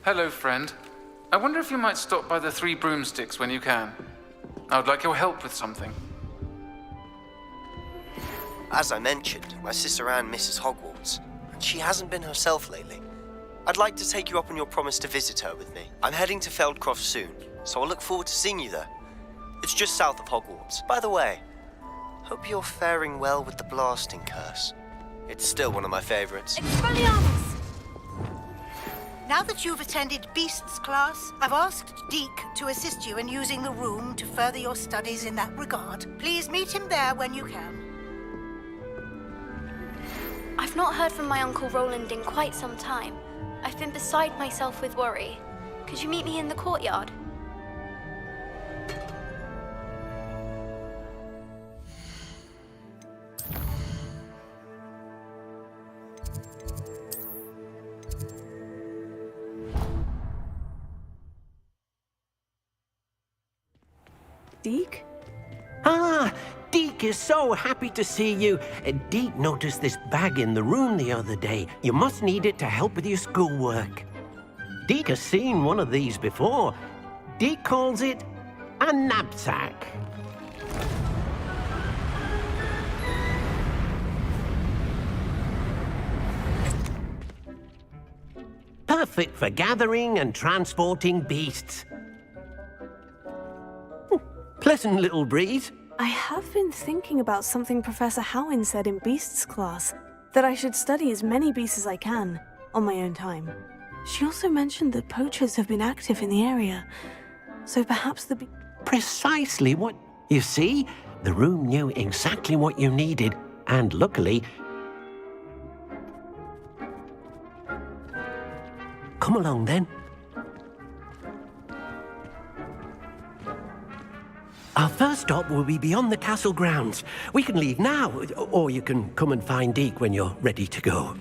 J: Hello, friend. I wonder if you might stop by the Three Broomsticks when you can. I would like your help with something.
L: As I mentioned, my sister Anne misses Hogwarts, and she hasn't been herself lately. I'd like to take you up on your promise to visit her with me. I'm heading to Feldcroft soon, so I look forward to seeing you there. It's just south of Hogwarts. By the way, hope you're faring well with the blasting curse. It's still one of my favorites.
M: Expelliarmus! Now that you've attended Beasts class, I've asked Deke to assist you in using the room to further your studies in that regard. Please meet him there when you can.
N: I've not heard from my Uncle Roland in quite some time. I've been beside myself with worry. Could you meet me in the courtyard?
B: Deke?
O: Ah, Deke is so happy to see you. Deke noticed this bag in the room the other day. You must need it to help with your schoolwork. Deke has seen one of these before. Deke calls it a knapsack. Perfect for gathering and transporting beasts. Pleasant little breeze.
B: I have been thinking about something Professor Howin said in Beasts class, that I should study as many beasts as I can, on my own time. She also mentioned that poachers have been active in the area, so perhaps the
O: Precisely what... You see, the room knew exactly what you needed, and luckily... Come along, then. Our first stop will be beyond the castle grounds. We can leave now, or you can come and find Deke when you're ready to go.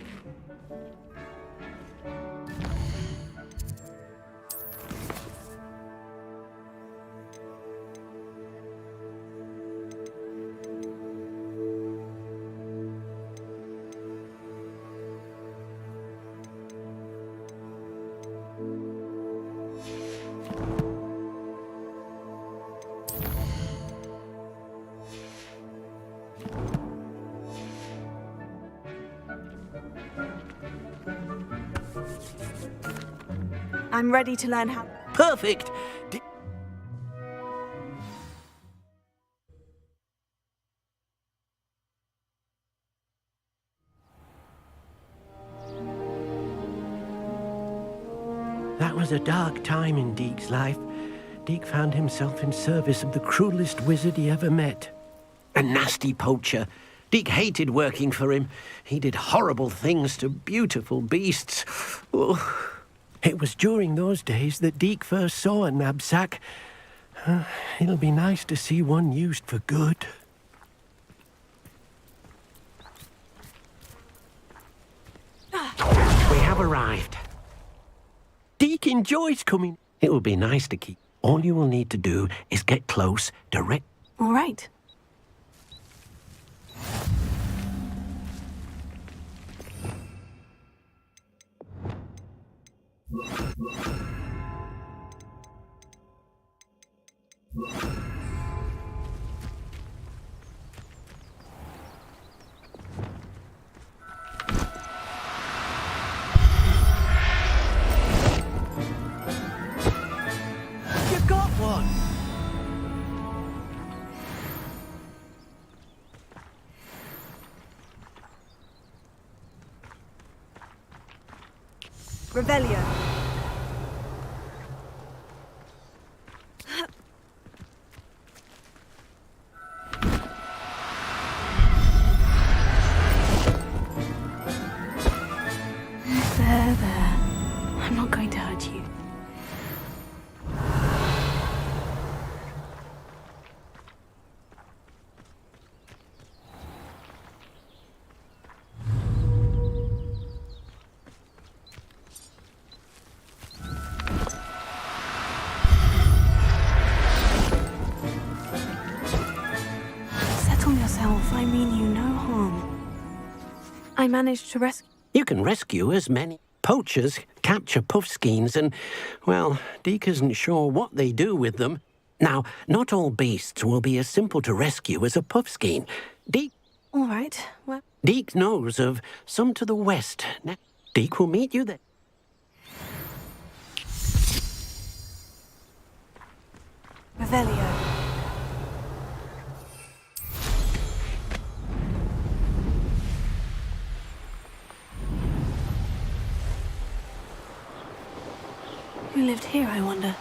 B: I'm ready to learn how...
O: Perfect! That was a dark time in Deke's life. Deke found himself in service of the cruelest wizard he ever met. A nasty poacher. Deke hated working for him. He did horrible things to beautiful beasts. Oh. It was during those days that Deke first saw a knapsack. It'll be nice to see one used for good. We have arrived. Deke enjoys coming. It will be nice to keep. All you will need to do is get close, direct.
B: All right.
A: Revelio.
B: There. I'm not going to hurt you. Settle yourself. I mean you no harm. I managed to rescue...
O: You can rescue as many. Poachers capture puffskeins and, well, Deke isn't sure what they do with them. Now, not all beasts will be as simple to rescue as a puffskein.
B: All right, well...
O: Deke knows of some to the west. Deke will meet you there.
A: Revelio.
B: Who lived here, I wonder?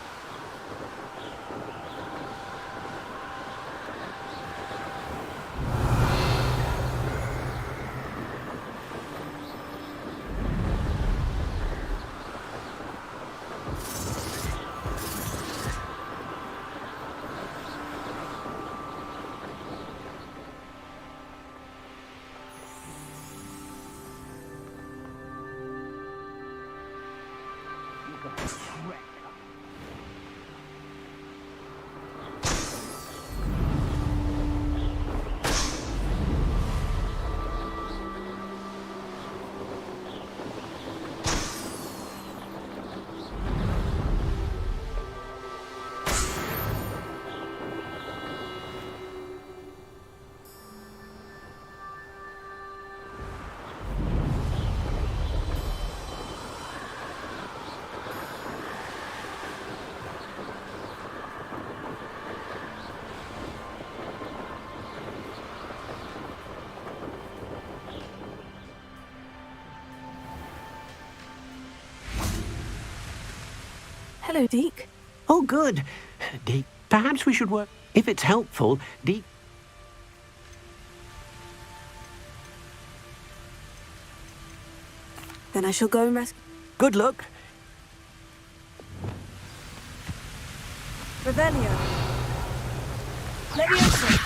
B: Hello, Deke.
O: Oh, good. Deke, perhaps we should work. If it's helpful, Deke...
B: Then I shall go and rescue...
O: Good luck.
A: Revelio. Leviosa.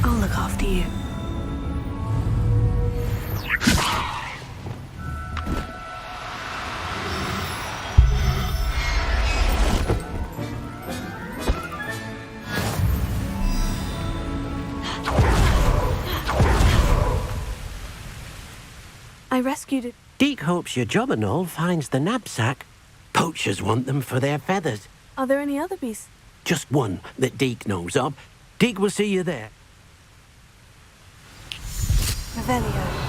B: I'll look after you. I rescued it.
O: Deke hopes your jobberknoll finds the knapsack. Poachers want them for their feathers.
B: Are there any other beasts?
O: Just one that Deke knows of. Deke will see you there.
A: Revelio.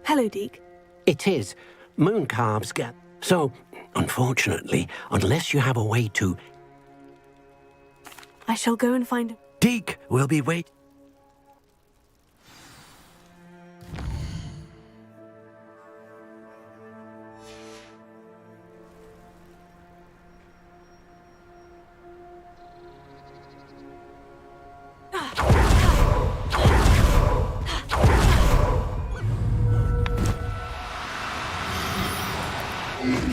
B: Hello, Deke.
O: It is. Moon calves get... So, unfortunately, unless you have a way to...
B: I shall go and find him.
O: Deke will be waiting.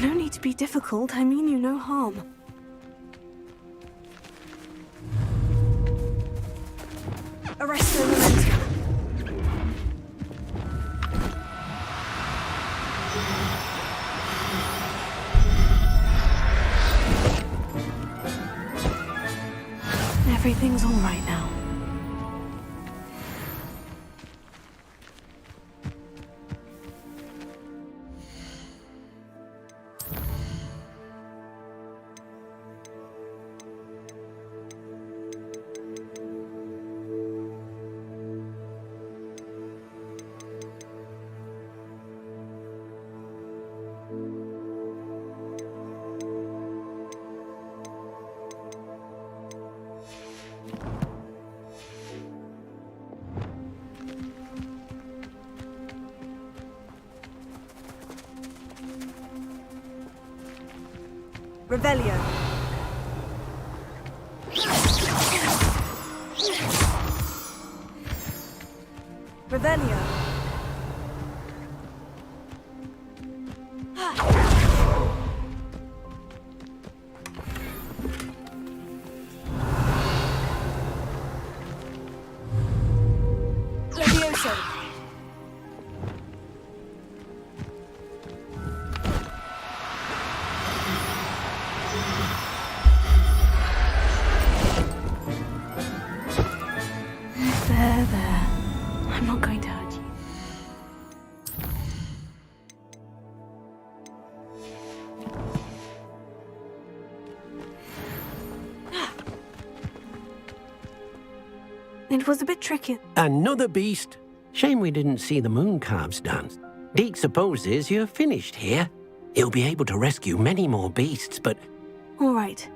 B: No need to be difficult. I mean you no harm.
A: Arresto Memento.
B: Everything's all right now.
A: Revelio. Revelio. Levioso.
B: There. I'm not going to hurt you. It was a bit tricky.
O: Another beast. Shame we didn't see the moon calves dance. Deke supposes you're finished here. He'll be able to rescue many more beasts, but...
B: All right.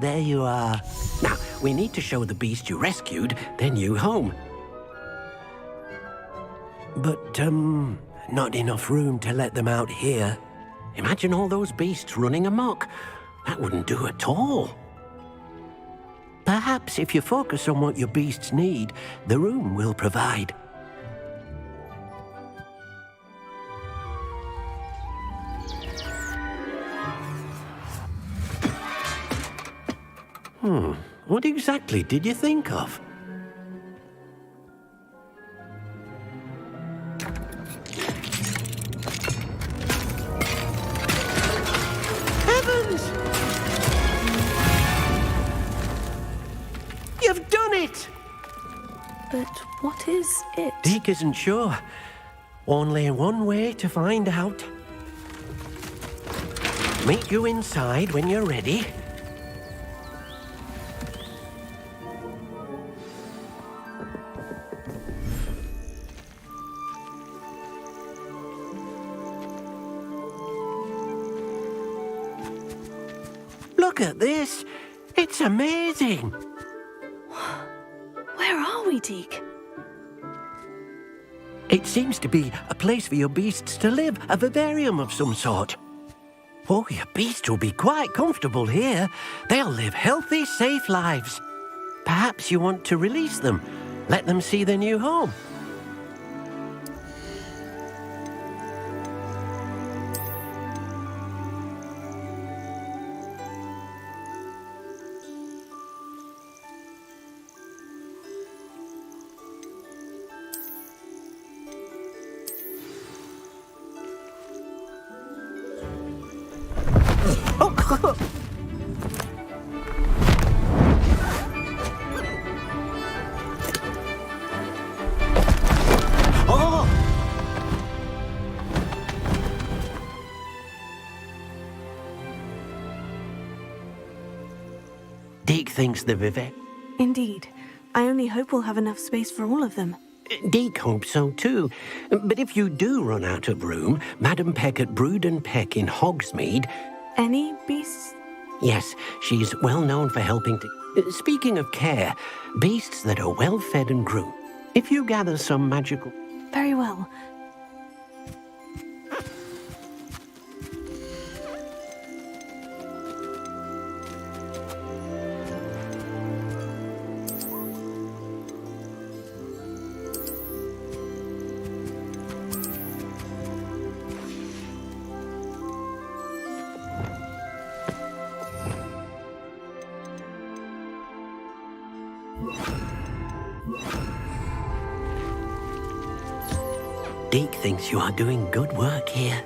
O: There you are. Now, we need to show the beast you rescued their new home. But, not enough room to let them out here. Imagine all those beasts running amok. That wouldn't do at all. Perhaps if you focus on what your beasts need, the room will provide. What exactly did you think of? Heavens! You've done it!
B: But what is it?
O: Deke isn't sure. Only one way to find out. Meet you inside when you're ready. Look at this. It's amazing.
B: Where are we, Deke?
O: It seems to be a place for your beasts to live, a vivarium of some sort. Oh, your beasts will be quite comfortable here. They'll live healthy, safe lives. Perhaps you want to release them, let them see their new home. Deke thinks the Vivek.
B: Indeed. I only hope we'll have enough space for all of them.
O: Deke hopes so too. But if you do run out of room, Madam Peck at Brood and Peck in Hogsmeade...
B: Any beasts?
O: Yes, she's well known for helping to... Speaking of care, beasts that are well fed and groomed. If you gather some magical...
B: Very well.
O: Deke thinks you are doing good work here.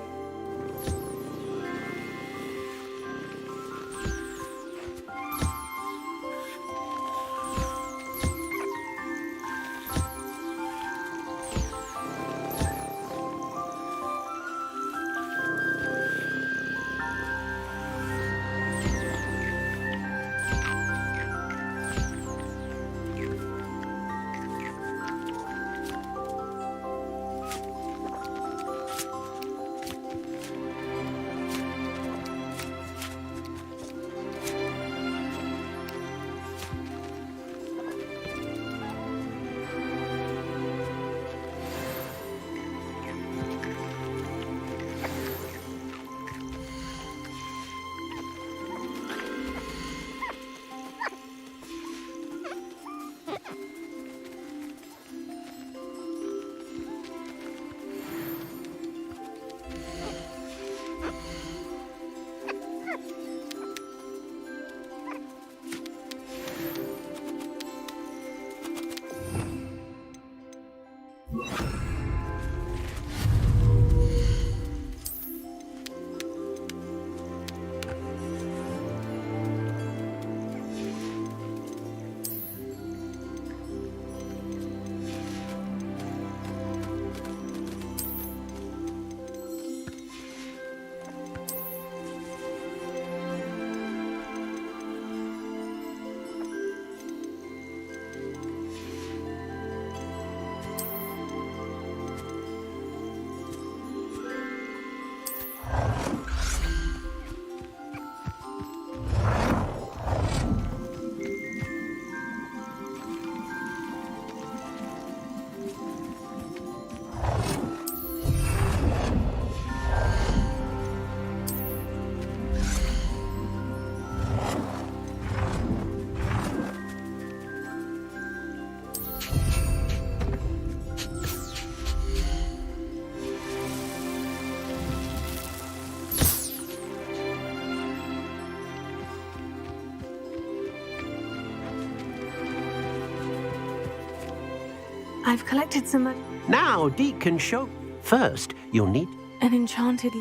B: I've collected some...
O: Now, Deke can show. First, you'll need...
B: An enchanted...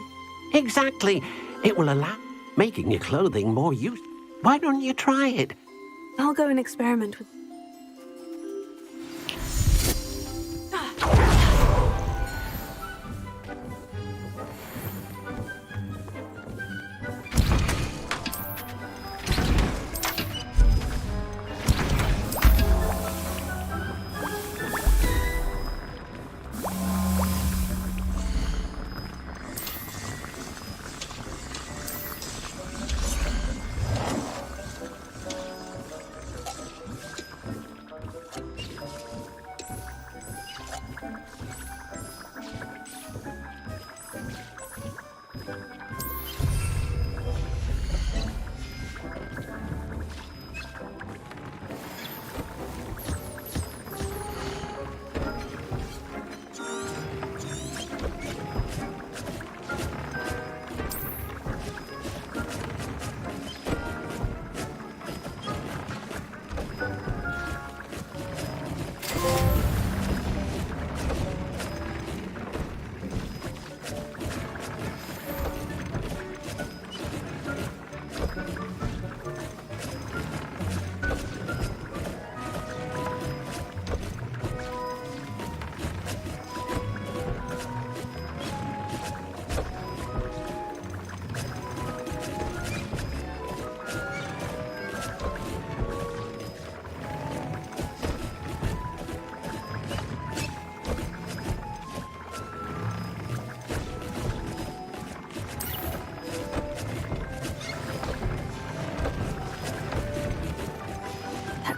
O: Exactly. It will allow making your clothing more useful. Why don't you try it?
B: I'll go and experiment with...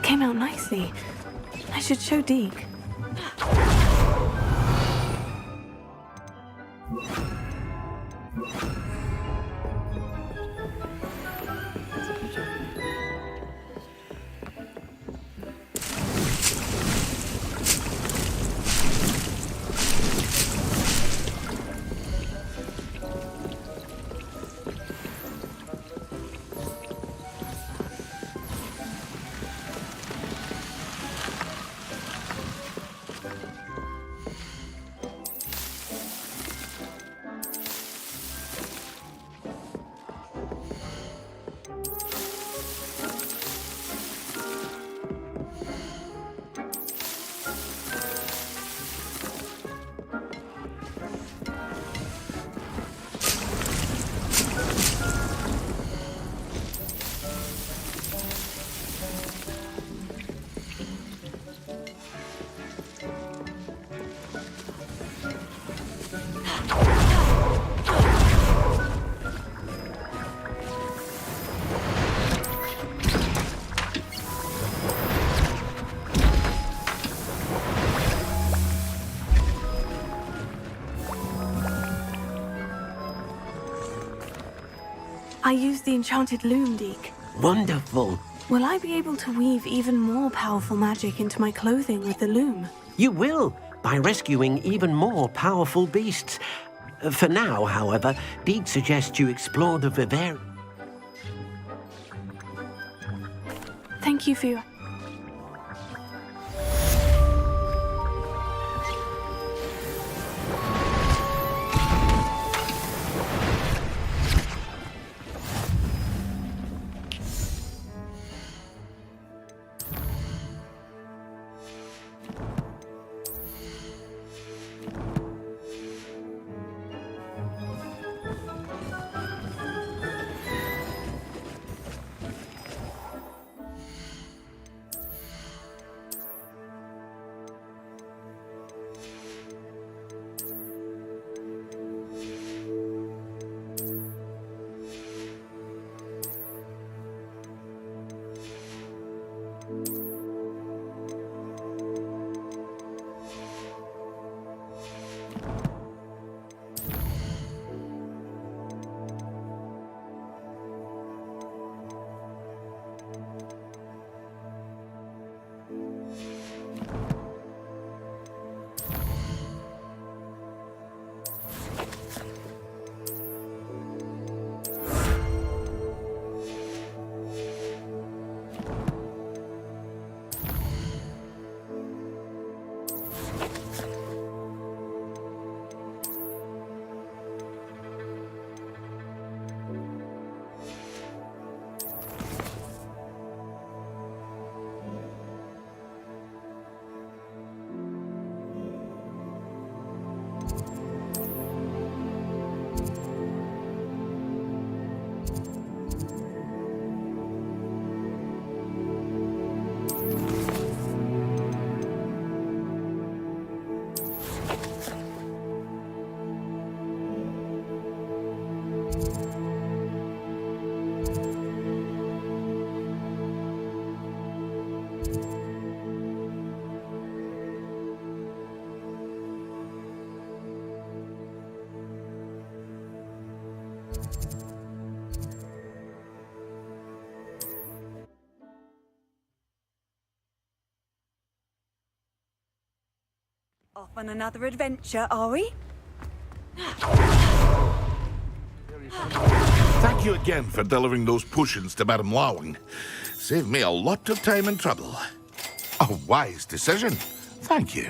B: Came out nicely. I should show Deke. I used the enchanted loom, Deke.
O: Wonderful.
B: Will I be able to weave even more powerful magic into my clothing with the loom?
O: You will, by rescuing even more powerful beasts. For now, however, Deke suggests you explore the vivarium.
B: Thank you for your...
A: Off on another adventure, are we?
C: Thank you again for delivering those potions to Madame Lawing. Saved me a lot of time and trouble. A wise decision. Thank you.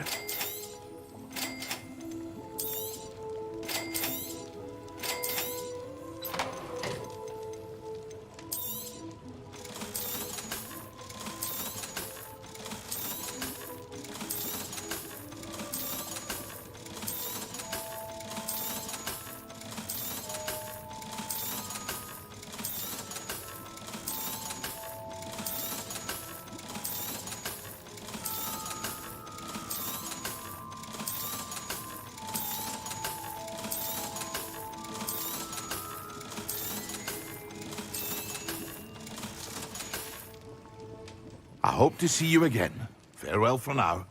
C: I hope to see you again. Farewell for now.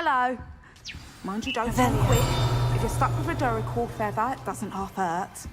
A: Hello. Mind you don't fall quick.
P: If you're stuck with a Dorical feather, it doesn't half hurt.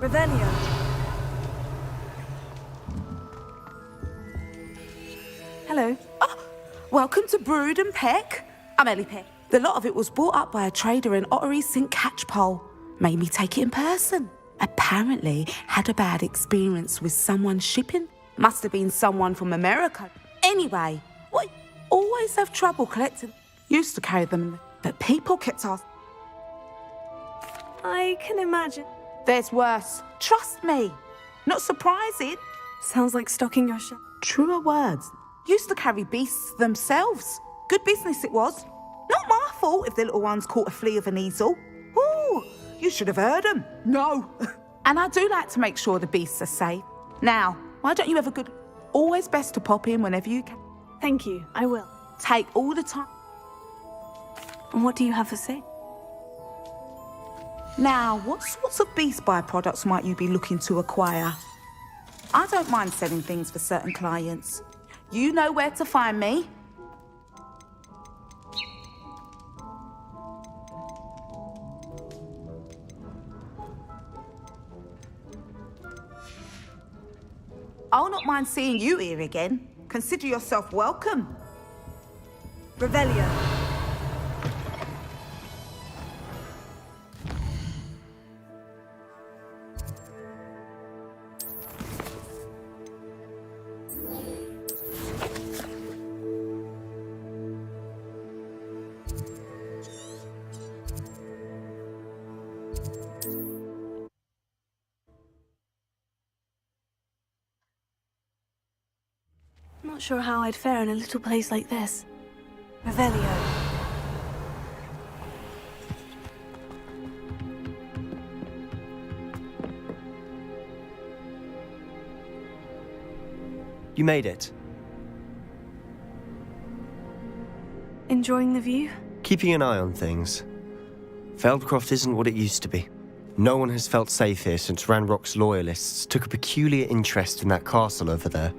A: Revelio.
P: Hello. Oh, welcome to Brood and Peck. I'm Ellie Peck. The lot of it was bought up by a trader in Ottery St. Catchpole. Made me take it in person. Apparently had a bad experience with someone shipping. Must have been someone from America. Anyway, what? Always have trouble collecting. Used to carry them in the... But people kept asking.
A: I can imagine.
P: There's worse. Trust me. Not surprising.
A: Sounds like stocking your shelf.
P: Truer words. Used to carry beasts themselves. Good business it was. Not my fault if the little ones caught a flea of an easel. Ooh, you should have heard them. No. And I do like to make sure the beasts are safe. Now, why don't you have a good... Always best to pop in whenever you can.
A: Thank you, I will.
P: Take all the time.
A: And what do you have to say?
P: Now, what sorts of beast byproducts might you be looking to acquire? I don't mind selling things for certain clients. You know where to find me. I'll not mind seeing you here again. Consider yourself welcome.
A: Revelio.
B: Not sure how I'd fare in a little place like this.
A: Revelio.
L: You made it.
B: Enjoying the view?
L: Keeping an eye on things. Feldcroft isn't what it used to be. No one has felt safe here since Ranrock's loyalists took a peculiar interest in that castle over there.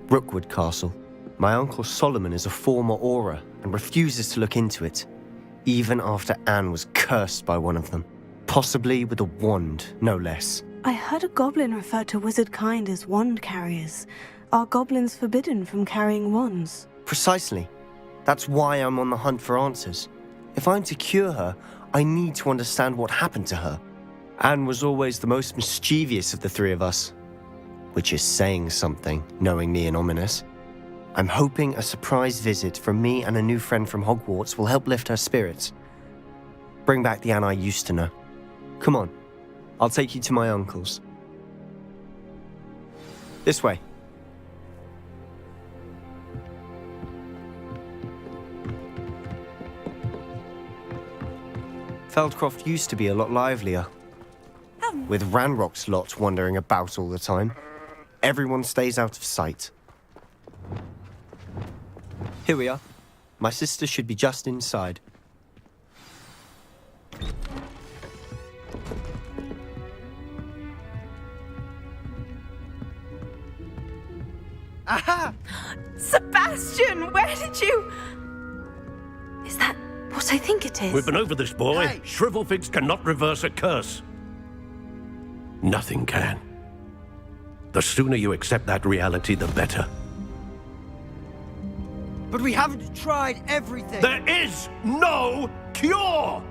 L: Rookwood Castle. My uncle Solomon is a former Auror and refuses to look into it, even after Anne was cursed by one of them. Possibly with a wand, no less.
B: I heard a goblin refer to wizard kind as wand carriers. Are goblins forbidden from carrying wands?
L: Precisely. That's why I'm on the hunt for answers. If I'm to cure her, I need to understand what happened to her. Anne was always the most mischievous of the three of us. Which is saying something, knowing me and ominous. I'm hoping a surprise visit from me and a new friend from Hogwarts will help lift her spirits. Bring back the Anne I used to know. Come on, I'll take you to my uncle's. This way. Feldcroft used to be a lot livelier. With Ranrock's lot wandering about all the time. Everyone stays out of sight. Here we are. My sister should be just inside.
P: Aha! Sebastian, where did you...
B: Is that what I think it is?
O: We've been over this, boy. Hey. Shrivelfigs cannot reverse a curse. Nothing can. The sooner you accept that reality, the better.
Q: But we haven't tried everything.
O: There is no cure!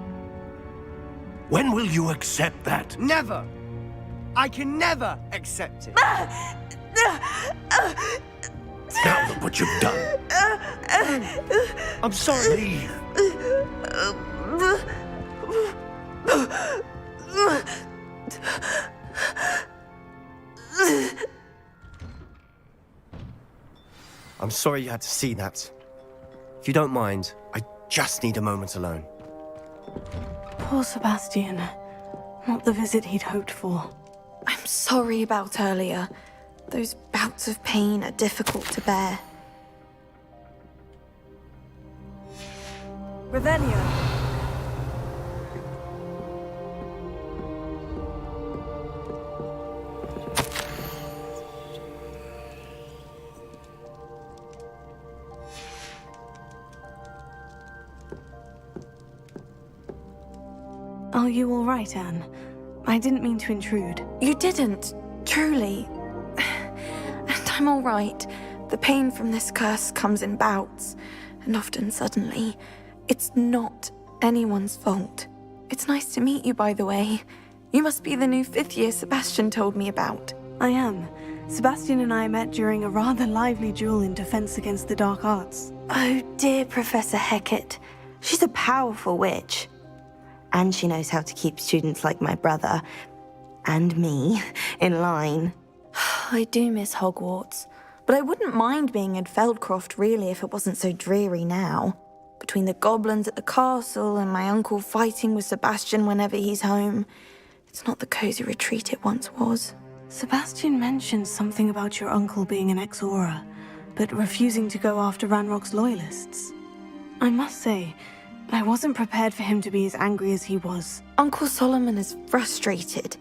O: When will you accept that?
Q: Never. I can never accept it.
O: Now look what you've done.
Q: I'm sorry.
O: Leave.
L: I'm sorry you had to see that. If you don't mind, I just need a moment alone.
B: Poor Sebastian. Not the visit he'd hoped for.
R: I'm sorry about earlier. Those bouts of pain are difficult to bear.
A: Revelio.
B: Are you all right, Anne? I didn't mean to intrude.
R: You didn't, truly. And I'm all right. The pain from this curse comes in bouts, and often suddenly. It's not anyone's fault. It's nice to meet you, by the way. You must be the new 5th year Sebastian told me about.
B: I am. Sebastian and I met during a rather lively duel in defense against the dark arts.
S: Oh, dear Professor Hecat. She's a powerful witch. And she knows how to keep students like my brother, and me, in line.
R: I do miss Hogwarts, but I wouldn't mind being in Feldcroft, really, if it wasn't so dreary now. Between the goblins at the castle and my uncle fighting with Sebastian whenever he's home, it's not the cozy retreat it once was.
B: Sebastian mentioned something about your uncle being an ex-Auror, but refusing to go after Ranrock's loyalists. I must say, I wasn't prepared for him to be as angry as he was.
R: Uncle Solomon is frustrated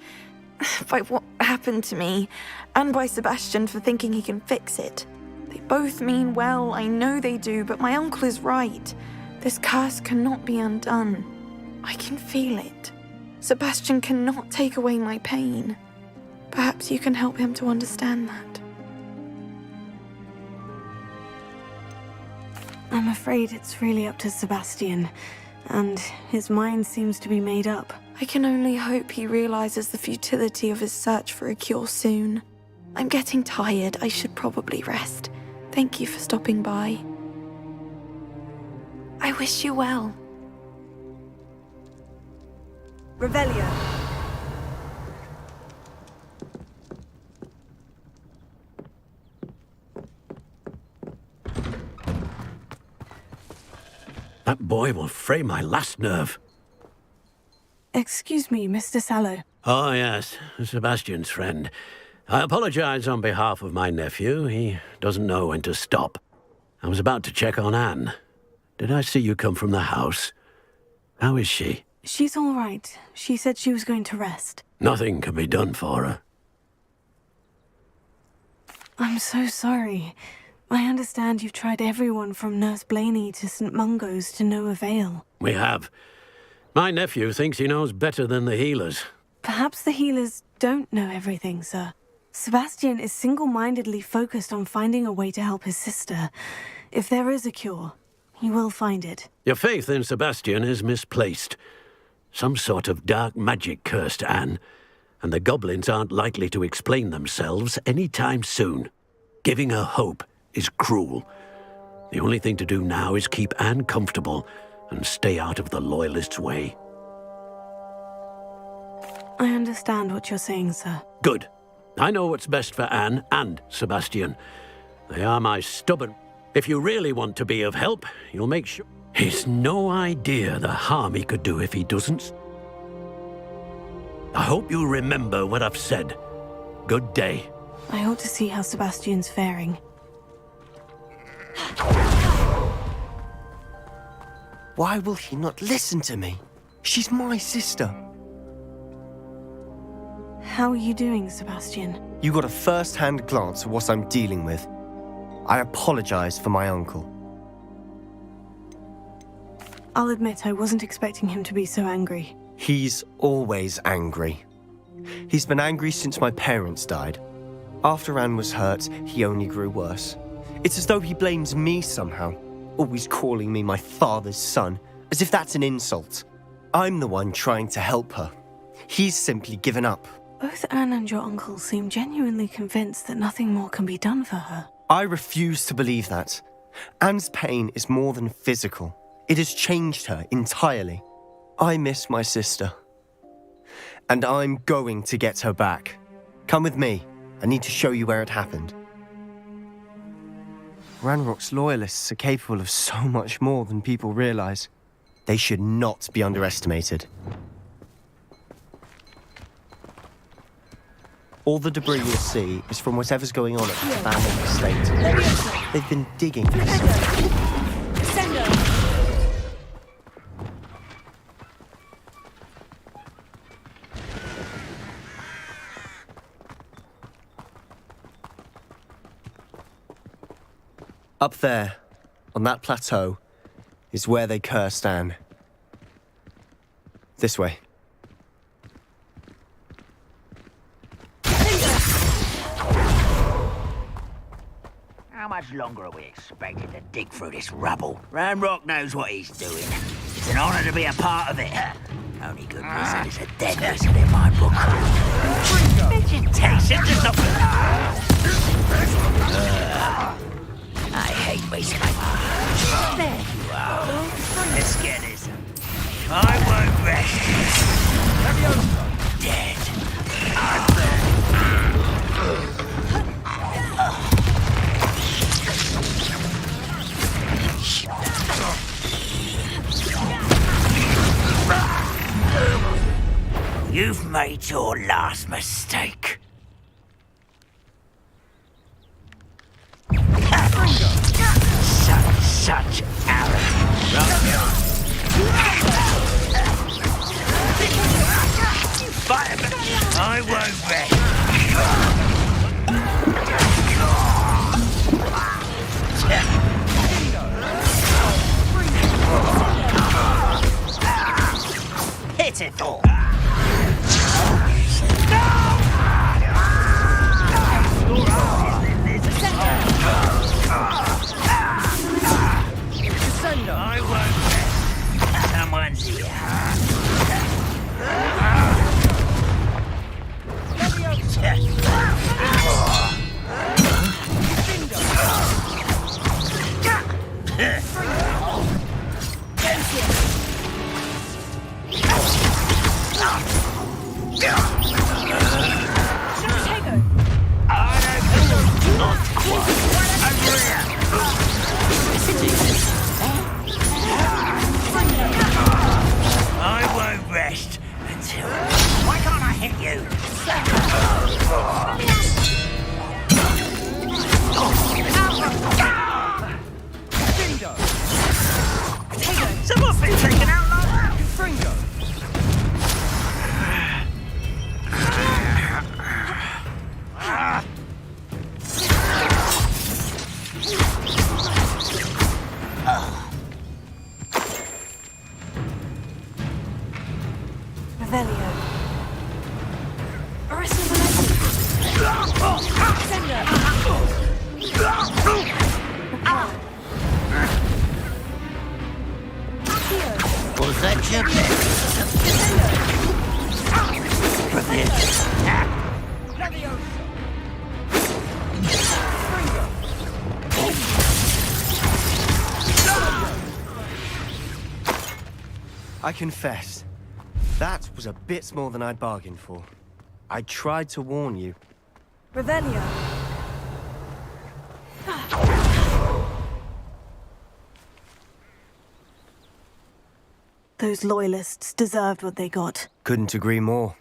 R: by what happened to me, and by Sebastian for thinking he can fix it. They both mean well, I know they do, but my uncle is right. This curse cannot be undone. I can feel it. Sebastian cannot take away my pain. Perhaps you can help him to understand that.
B: I'm afraid it's really up to Sebastian, and his mind seems to be made up.
R: I can only hope he realizes the futility of his search for a cure soon. I'm getting tired. I should probably rest. Thank you for stopping by. I wish you well.
A: Revelio.
O: That boy will fray my last nerve.
B: Excuse me, Mr. Sallow.
O: Oh, yes, Sebastian's friend. I apologize on behalf of my nephew. He doesn't know when to stop. I was about to check on Anne. Did I see you come from the house? How is she?
B: She's all right. She said she was going to rest.
O: Nothing can be done for her.
B: I'm so sorry. I understand you've tried everyone from Nurse Blaney to St. Mungo's to no avail.
O: We have. My nephew thinks he knows better than the healers.
B: Perhaps the healers don't know everything, sir. Sebastian is single-mindedly focused on finding a way to help his sister. If there is a cure, he will find it.
O: Your faith in Sebastian is misplaced. Some sort of dark magic cursed Anne, and the goblins aren't likely to explain themselves anytime soon. Giving her hope is cruel. The only thing to do now is keep Anne comfortable and stay out of the Loyalists' way.
B: I understand what you're saying, sir.
O: Good. I know what's best for Anne and Sebastian. They are my stubborn... If you really want to be of help, you'll make sure... He's no idea the harm he could do if he doesn't. I hope you'll remember what I've said. Good day.
B: I ought to see how Sebastian's faring.
L: Why will he not listen to me? She's my sister.
B: How are you doing, Sebastian?
L: You got a first-hand glance at what I'm dealing with. I apologize for my uncle.
B: I'll admit I wasn't expecting him to be so angry.
L: He's always angry. He's been angry since my parents died. After Anne was hurt, he only grew worse. It's as though he blames me somehow, always calling me my father's son, as if that's an insult. I'm the one trying to help her. He's simply given up.
B: Both Anne and your uncle seem genuinely convinced that nothing more can be done for her.
L: I refuse to believe that. Anne's pain is more than physical. It has changed her entirely. I miss my sister. And I'm going to get her back. Come with me. I need to show you where it happened. Ranrock's loyalists are capable of so much more than people realize. They should not be underestimated. All the debris you'll see is from whatever's going on at the abandoned estate. They've been digging for this. Up there, on that plateau, is where they cursed Anne. This way.
F: How much longer are we expected to dig through this rubble? Ranrock knows what he's doing. It's an honor to be a part of it. Only good wizard is a dead wizard in my book. Vegetation just not... I hate wasting my time. There you are. Let's get this. I won't rest. Dead. You've made your last mistake. Such arrogance. I won't rest. Pitiful. I won't rest. Someone's here. I won't rest until... Why can't I hit you? Someone's been taken out like that! Fringo!
A: Revelio. Arresting the
F: Was that your
L: I confess, that was a bit more than I'd bargained for. I tried to warn you.
A: Revelio.
B: Those loyalists deserved what they got.
L: Couldn't agree more.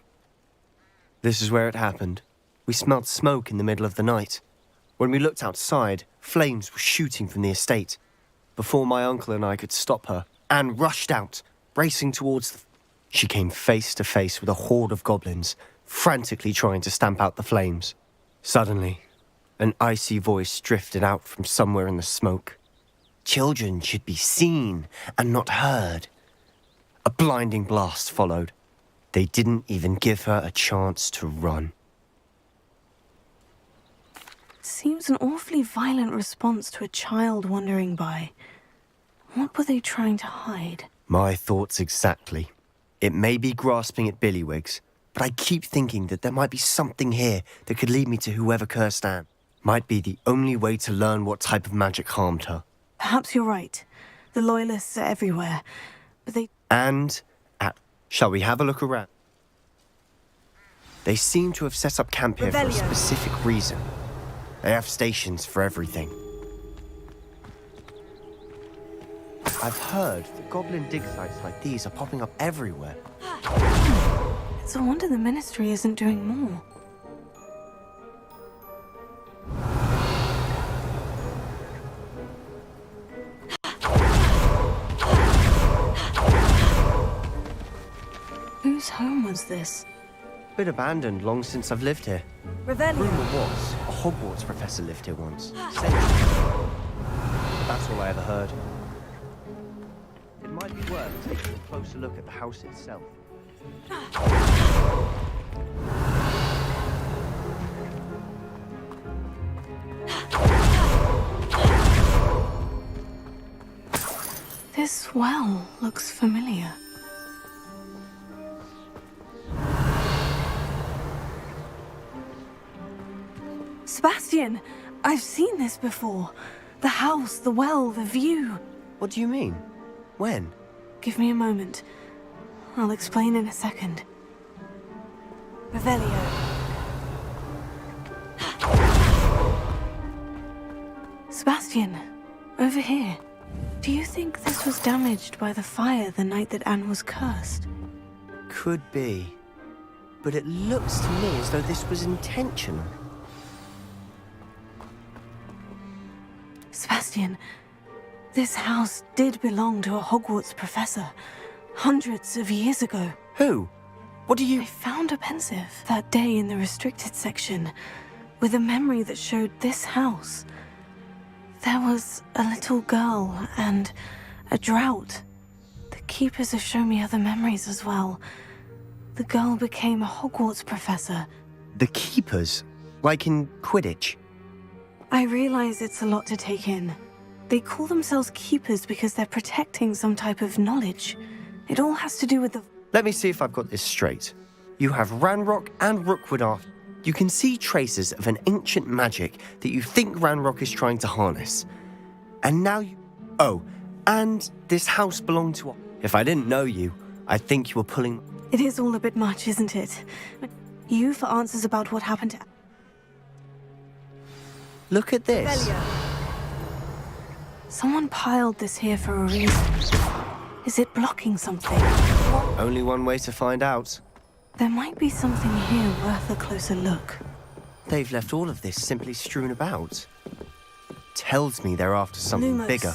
L: This is where it happened. We smelled smoke in the middle of the night. When we looked outside, flames were shooting from the estate. Before my uncle and I could stop her, Anne rushed out, racing towards the... She came face to face with a horde of goblins, frantically trying to stamp out the flames. Suddenly, an icy voice drifted out from somewhere in the smoke. Children should be seen and not heard. A blinding blast followed. They didn't even give her a chance to run.
B: Seems an awfully violent response to a child wandering by. What were they trying to hide?
L: My thoughts exactly. It may be grasping at Billywigs, but I keep thinking that there might be something here that could lead me to whoever cursed Anne. Might be the only way to learn what type of magic harmed her.
B: Perhaps you're right. The Loyalists are everywhere, but they...
L: And shall we have a look around? They seem to have set up camp here for a specific reason. They have stations for everything. I've heard that goblin dig sites like these are popping up everywhere.
B: It's a wonder the Ministry isn't doing more. Whose home was this?
L: Been abandoned long since I've lived here.
A: Revelio.
L: Rumour was a Hogwarts professor lived here once. Centuries. That's all I ever heard. It might be worth taking a closer look at the house itself.
B: This well looks familiar. Sebastian! I've seen this before. The house, the well, the view.
L: What do you mean? When?
B: Give me a moment. I'll explain in a second.
A: Revelio.
B: Sebastian, over here. Do you think this was damaged by the fire the night that Anne was cursed?
L: Could be. But it looks to me as though this was intentional.
B: Sebastian, this house did belong to a Hogwarts professor, hundreds of years ago.
L: Who? What do you...
B: I found a pensive that day in the restricted section, with a memory that showed this house. There was a little girl and a drought. The keepers have shown me other memories as well. The girl became a Hogwarts professor.
L: The keepers? Like in Quidditch?
B: I realize it's a lot to take in. They call themselves keepers because they're protecting some type of knowledge. It all has to do with the...
L: Let me see if I've got this straight. You have Ranrock and Rookwood after. You can see traces of an ancient magic that you think Ranrock is trying to harness. And now you... Oh, and this house belonged to... If I didn't know you, I'd think you were pulling...
B: It is all a bit much, isn't it? You for answers about what happened to...
L: Look at this.
A: Revelio.
B: Someone piled this here for a reason. Is it blocking something?
L: Only one way to find out.
B: There might be something here worth a closer look.
L: They've left all of this simply strewn about. Tells me they're after something
B: Lumos.
L: bigger.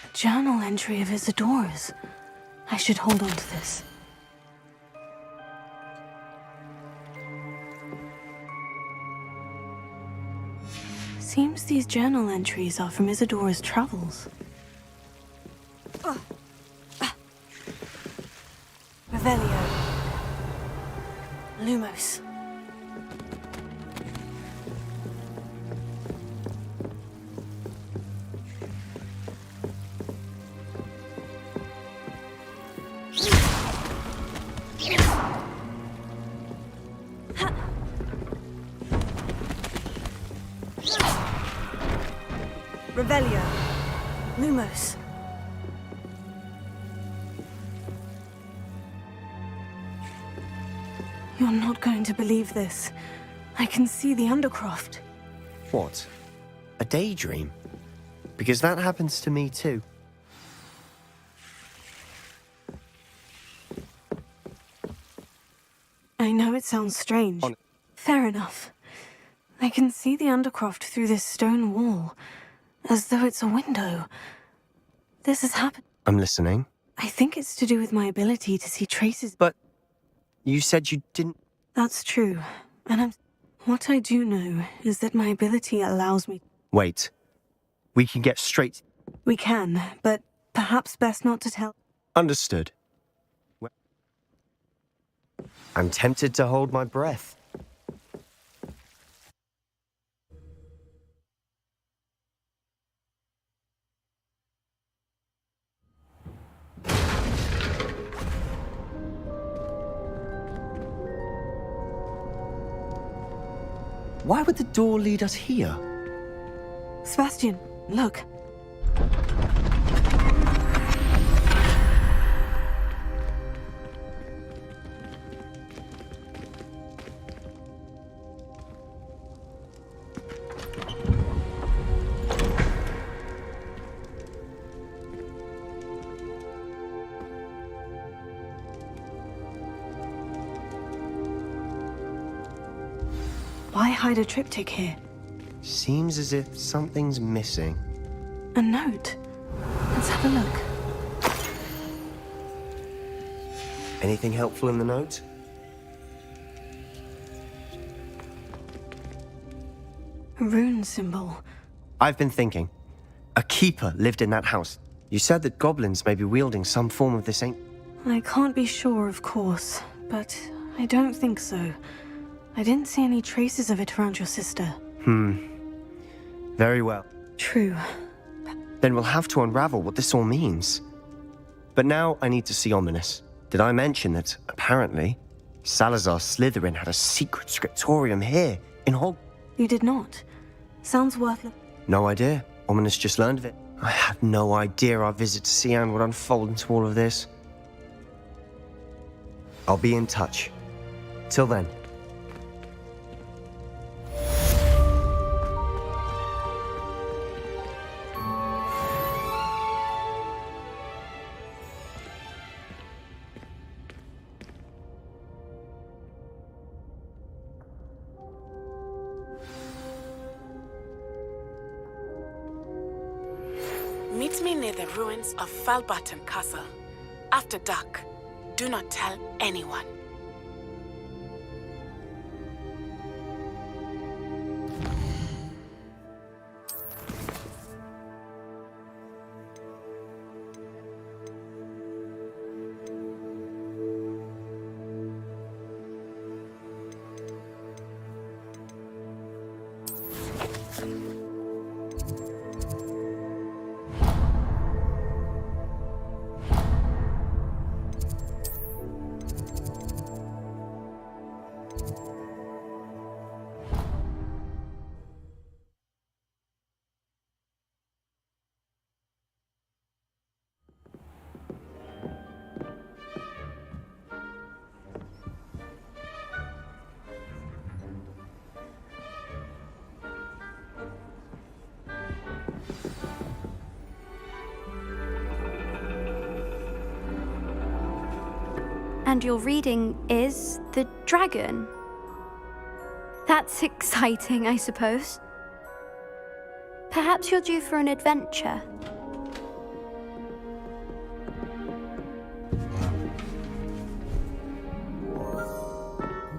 B: A journal entry of Isadora's. I should hold on to this. Seems these journal entries are from Isadora's travels.
A: Revelio.
B: Lumos.
A: Revelio.
B: Lumos. You're not going to believe this. I can see the Undercroft.
L: What? A daydream? Because that happens to me too.
B: I know it sounds strange. Fair enough. I can see the Undercroft through this stone wall, as though it's a window. This has happened.
L: I'm listening.
B: I think it's to do with my ability to see traces.
L: But you said you didn't...
B: That's true. And what I do know is that my ability allows me...
L: Wait. We can get straight...
B: We can, but perhaps best not to tell...
L: Understood. I'm tempted to hold my breath. Why would the door lead us here?
B: Sebastian, look. Why hide a triptych here?
L: Seems as if something's missing.
B: A note. Let's have a look.
L: Anything helpful in the note?
B: A rune symbol.
L: I've been thinking. A keeper lived in that house. You said that goblins may be wielding some form of this
B: I can't be sure, of course, but I don't think so. I didn't see any traces of it around your sister.
L: Very well.
B: True.
L: Then we'll have to unravel what this all means. But now I need to see Ominous. Did I mention that, apparently, Salazar Slytherin had a secret scriptorium here in Hog...
B: You did not. Sounds worthless.
L: No idea. Ominous just learned of it. I had no idea our visit to Cian would unfold into all of this. I'll be in touch. Till then.
P: Meet me near the ruins of Falbutton Castle. After dark. Do not tell anyone.
N: And your reading is The Dragon. That's exciting, I suppose. Perhaps you're due for an adventure.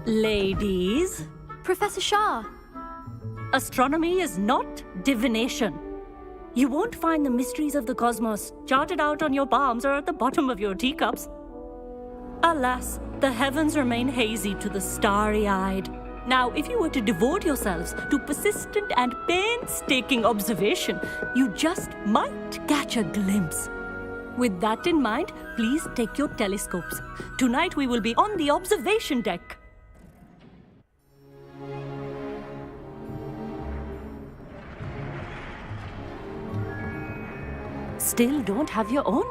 K: Ladies.
N: Professor Shah.
K: Astronomy is not divination. You won't find the mysteries of the cosmos charted out on your palms or at the bottom of your teacups. Alas, the heavens remain hazy to the starry-eyed. Now, if you were to devote yourselves to persistent and painstaking observation, you just might catch a glimpse. With that in mind, please take your telescopes. Tonight we will be on the observation deck. Still don't have your own?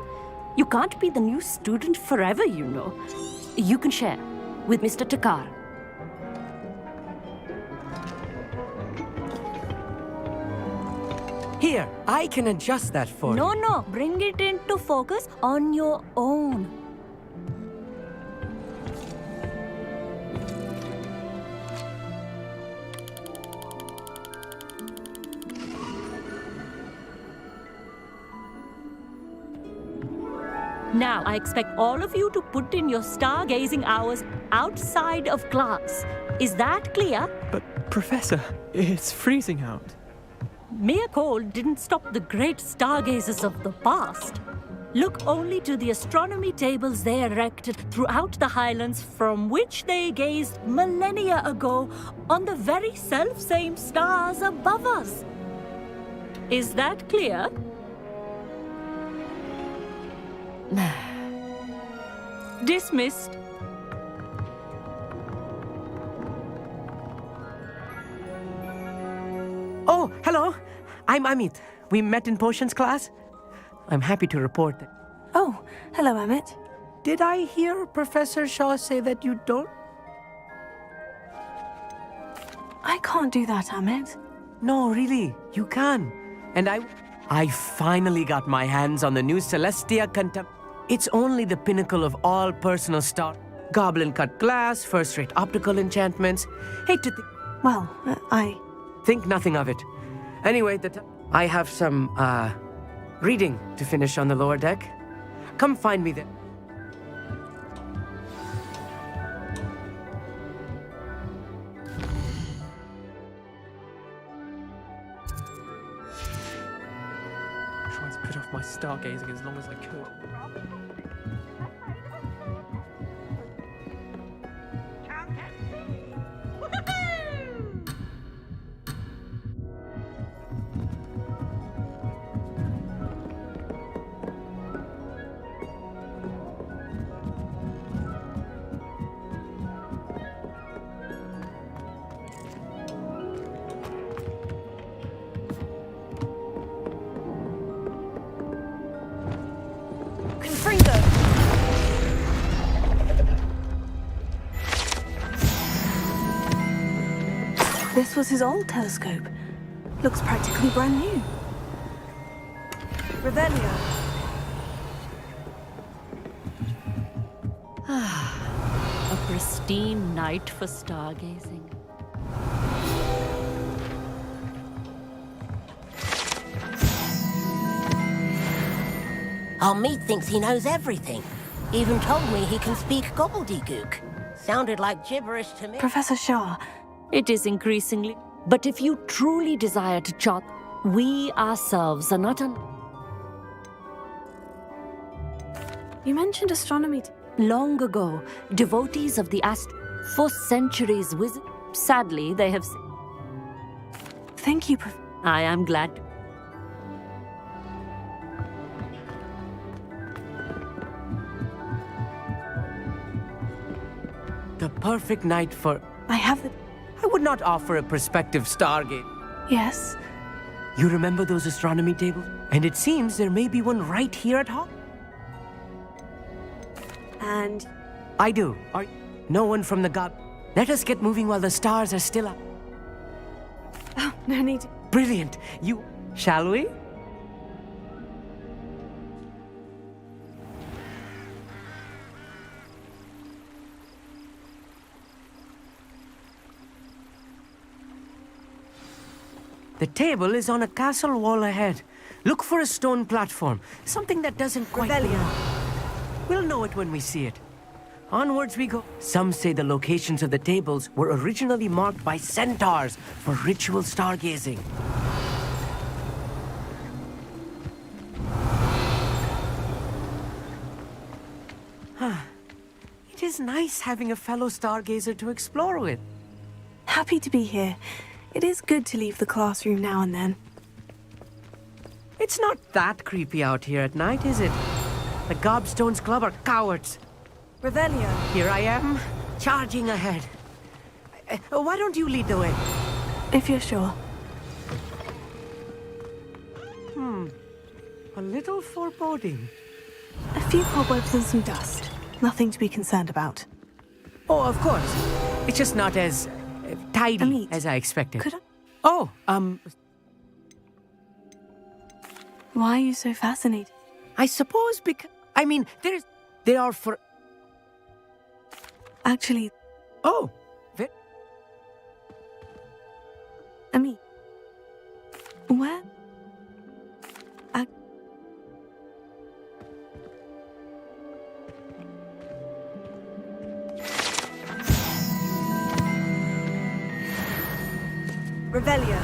K: You can't be the new student forever, you know. You can share with Mr. Takar.
Q: Here, I can adjust that for you.
K: No, bring it into focus on your own. Now, I expect all of you to put in your stargazing hours outside of class. Is that clear?
Q: But, Professor, it's freezing out.
K: Mere cold didn't stop the great stargazers of the past. Look only to the astronomy tables they erected throughout the Highlands from which they gazed millennia ago on the very self-same stars above us. Is that clear? Dismissed.
Q: Oh, hello. I'm Amit. We met in potions class. I'm happy to report that.
B: Oh, hello, Amit.
Q: Did I hear Professor Shaw say that you don't?
B: I can't do that, Amit.
Q: No, really, you can. And I finally got my hands on the new Celestia Contem. It's only the pinnacle of all personal star. Goblin cut glass, first-rate optical enchantments. Hate to think.
B: Well, I...
Q: Think nothing of it. Anyway, I have some, reading to finish on the lower deck. Come find me there. Trying to put off my stargazing as long as I could.
B: This was his old telescope. Looks practically brand new.
A: Revelio.
K: A pristine night for stargazing.
T: Our meat thinks he knows everything. Even told me he can speak gobbledygook. Sounded like gibberish to me.
B: Professor Shah.
K: It is increasingly. But if you truly desire to chart, we ourselves are not
B: You mentioned astronomy.
K: Long ago, devotees of the for centuries sadly, they have...
B: Thank you,
K: I am glad.
Q: The perfect night for...
B: I have the...
Q: I would not offer a prospective stargate.
B: Yes?
Q: You remember those astronomy tables? And it seems there may be one right here at home.
B: And...
Q: I do. No one from the god. Let us get moving while the stars are still up.
B: Oh, no need.
Q: Brilliant. Shall we? The table is on a castle wall ahead. Look for a stone platform. Something that doesn't quite... We'll know it when we see it. Onwards we go. Some say the locations of the tables were originally marked by centaurs for ritual stargazing. It is nice having a fellow stargazer to explore with.
B: Happy to be here. It is good to leave the classroom now and then.
Q: It's not that creepy out here at night, is it? The Gobstones Club are cowards.
A: Revelio.
Q: Here I am, charging ahead. Why don't you lead the way?
B: If you're sure.
Q: A little foreboding.
B: A few cobwebs and some dust. Nothing to be concerned about.
Q: Oh, of course. It's just not as tidy as I expected.
B: Could I...
Q: Oh,
B: Why are you so fascinated?
Q: I suppose because... I mean, there are for...
B: Actually...
Q: Oh!
B: Where?
A: Revelio.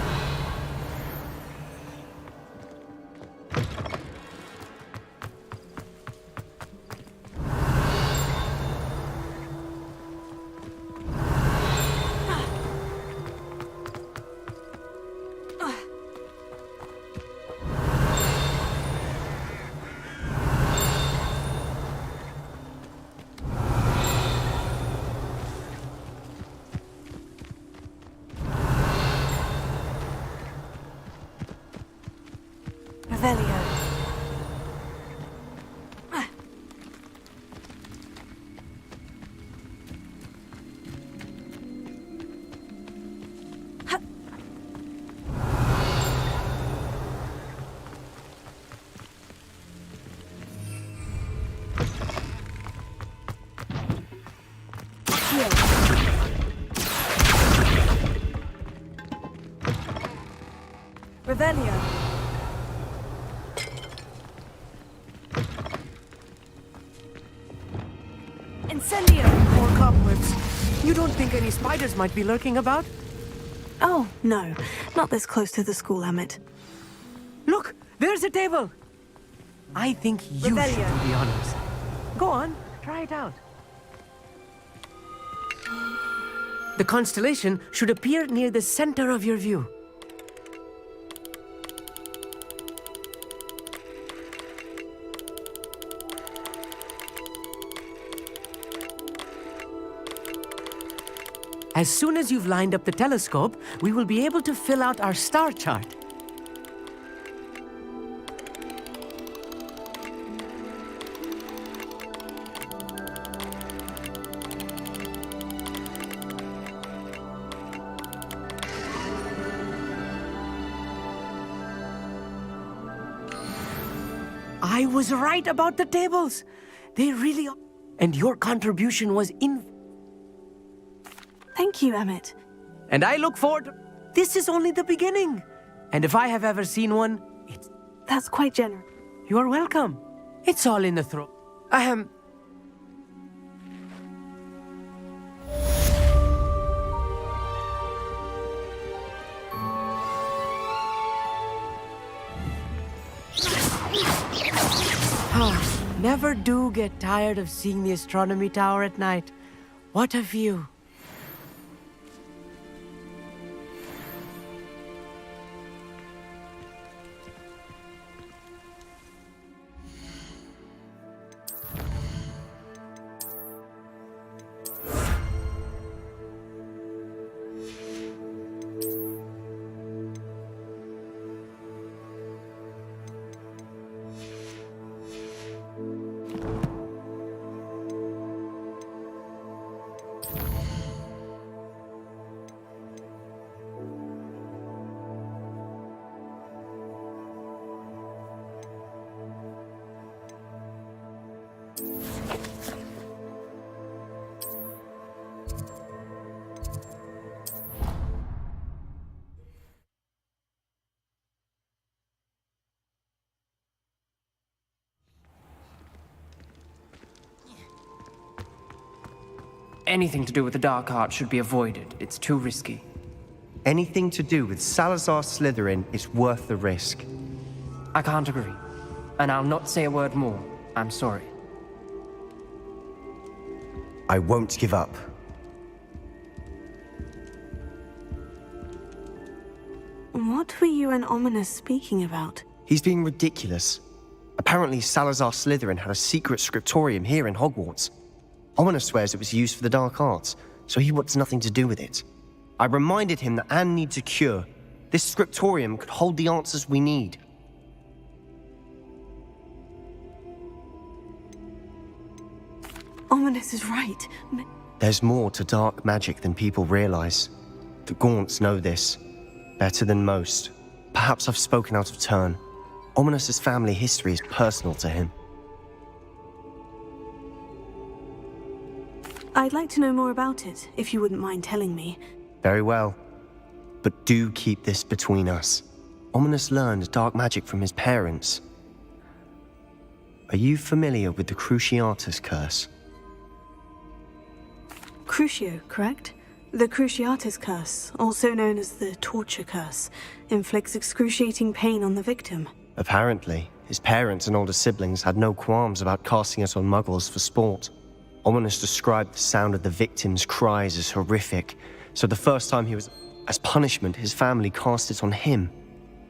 A: Revelio. Revelio. Incendio.
Q: More cobwebs. You don't think any spiders might be lurking about?
B: Oh, no. Not this close to the school, Emmett.
Q: Look, there's a table. I think you should do the honors. Go on, try it out. The constellation should appear near the center of your view. As soon as you've lined up the telescope, we will be able to fill out our star chart. I was right about the tables. They really are. And your contribution was
B: Thank you, Emmett.
Q: And I look forward to... This is only the beginning. And if I have ever seen one, it's...
B: That's quite generous.
Q: You are welcome. It's all in the throat. Never do get tired of seeing the astronomy tower at night. What a view. Anything to do with the dark art should be avoided. It's too risky.
L: Anything to do with Salazar Slytherin is worth the risk.
Q: I can't agree. And I'll not say a word more. I'm sorry.
L: I won't give up.
B: What were you and Ominous speaking about?
L: He's being ridiculous. Apparently Salazar Slytherin had a secret scriptorium here in Hogwarts. Ominous swears it was used for the dark arts, so he wants nothing to do with it. I reminded him that Anne needs a cure. This scriptorium could hold the answers we need.
B: Ominous is right.
L: There's more to dark magic than people realize. The Gaunts know this. Better than most. Perhaps I've spoken out of turn. Ominous's family history is personal to him.
B: I'd like to know more about it, if you wouldn't mind telling me.
L: Very well. But do keep this between us. Ominous learned dark magic from his parents. Are you familiar with the Cruciatus curse?
B: Crucio, correct? The Cruciatus curse, also known as the torture curse, inflicts excruciating pain on the victim.
L: Apparently, his parents and older siblings had no qualms about casting it on muggles for sport. Ominous described the sound of the victim's cries as horrific, so the first time as punishment, his family cast it on him.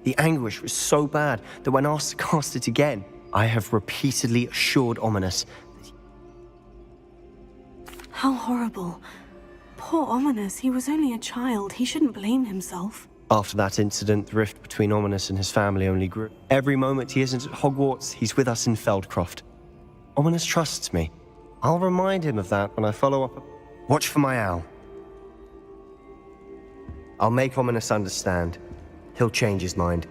L: The anguish was so bad that when asked to cast it again, I have repeatedly assured Ominous that
B: How horrible. Poor Ominous, he was only a child. He shouldn't blame himself.
L: After that incident, the rift between Ominous and his family only grew. Every moment he isn't at Hogwarts, he's with us in Feldcroft. Ominous trusts me. I'll remind him of that when I follow up. Watch for my owl. I'll make Ominous understand. He'll change his mind.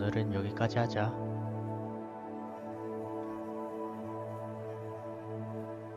U: 오늘은 여기까지 하자.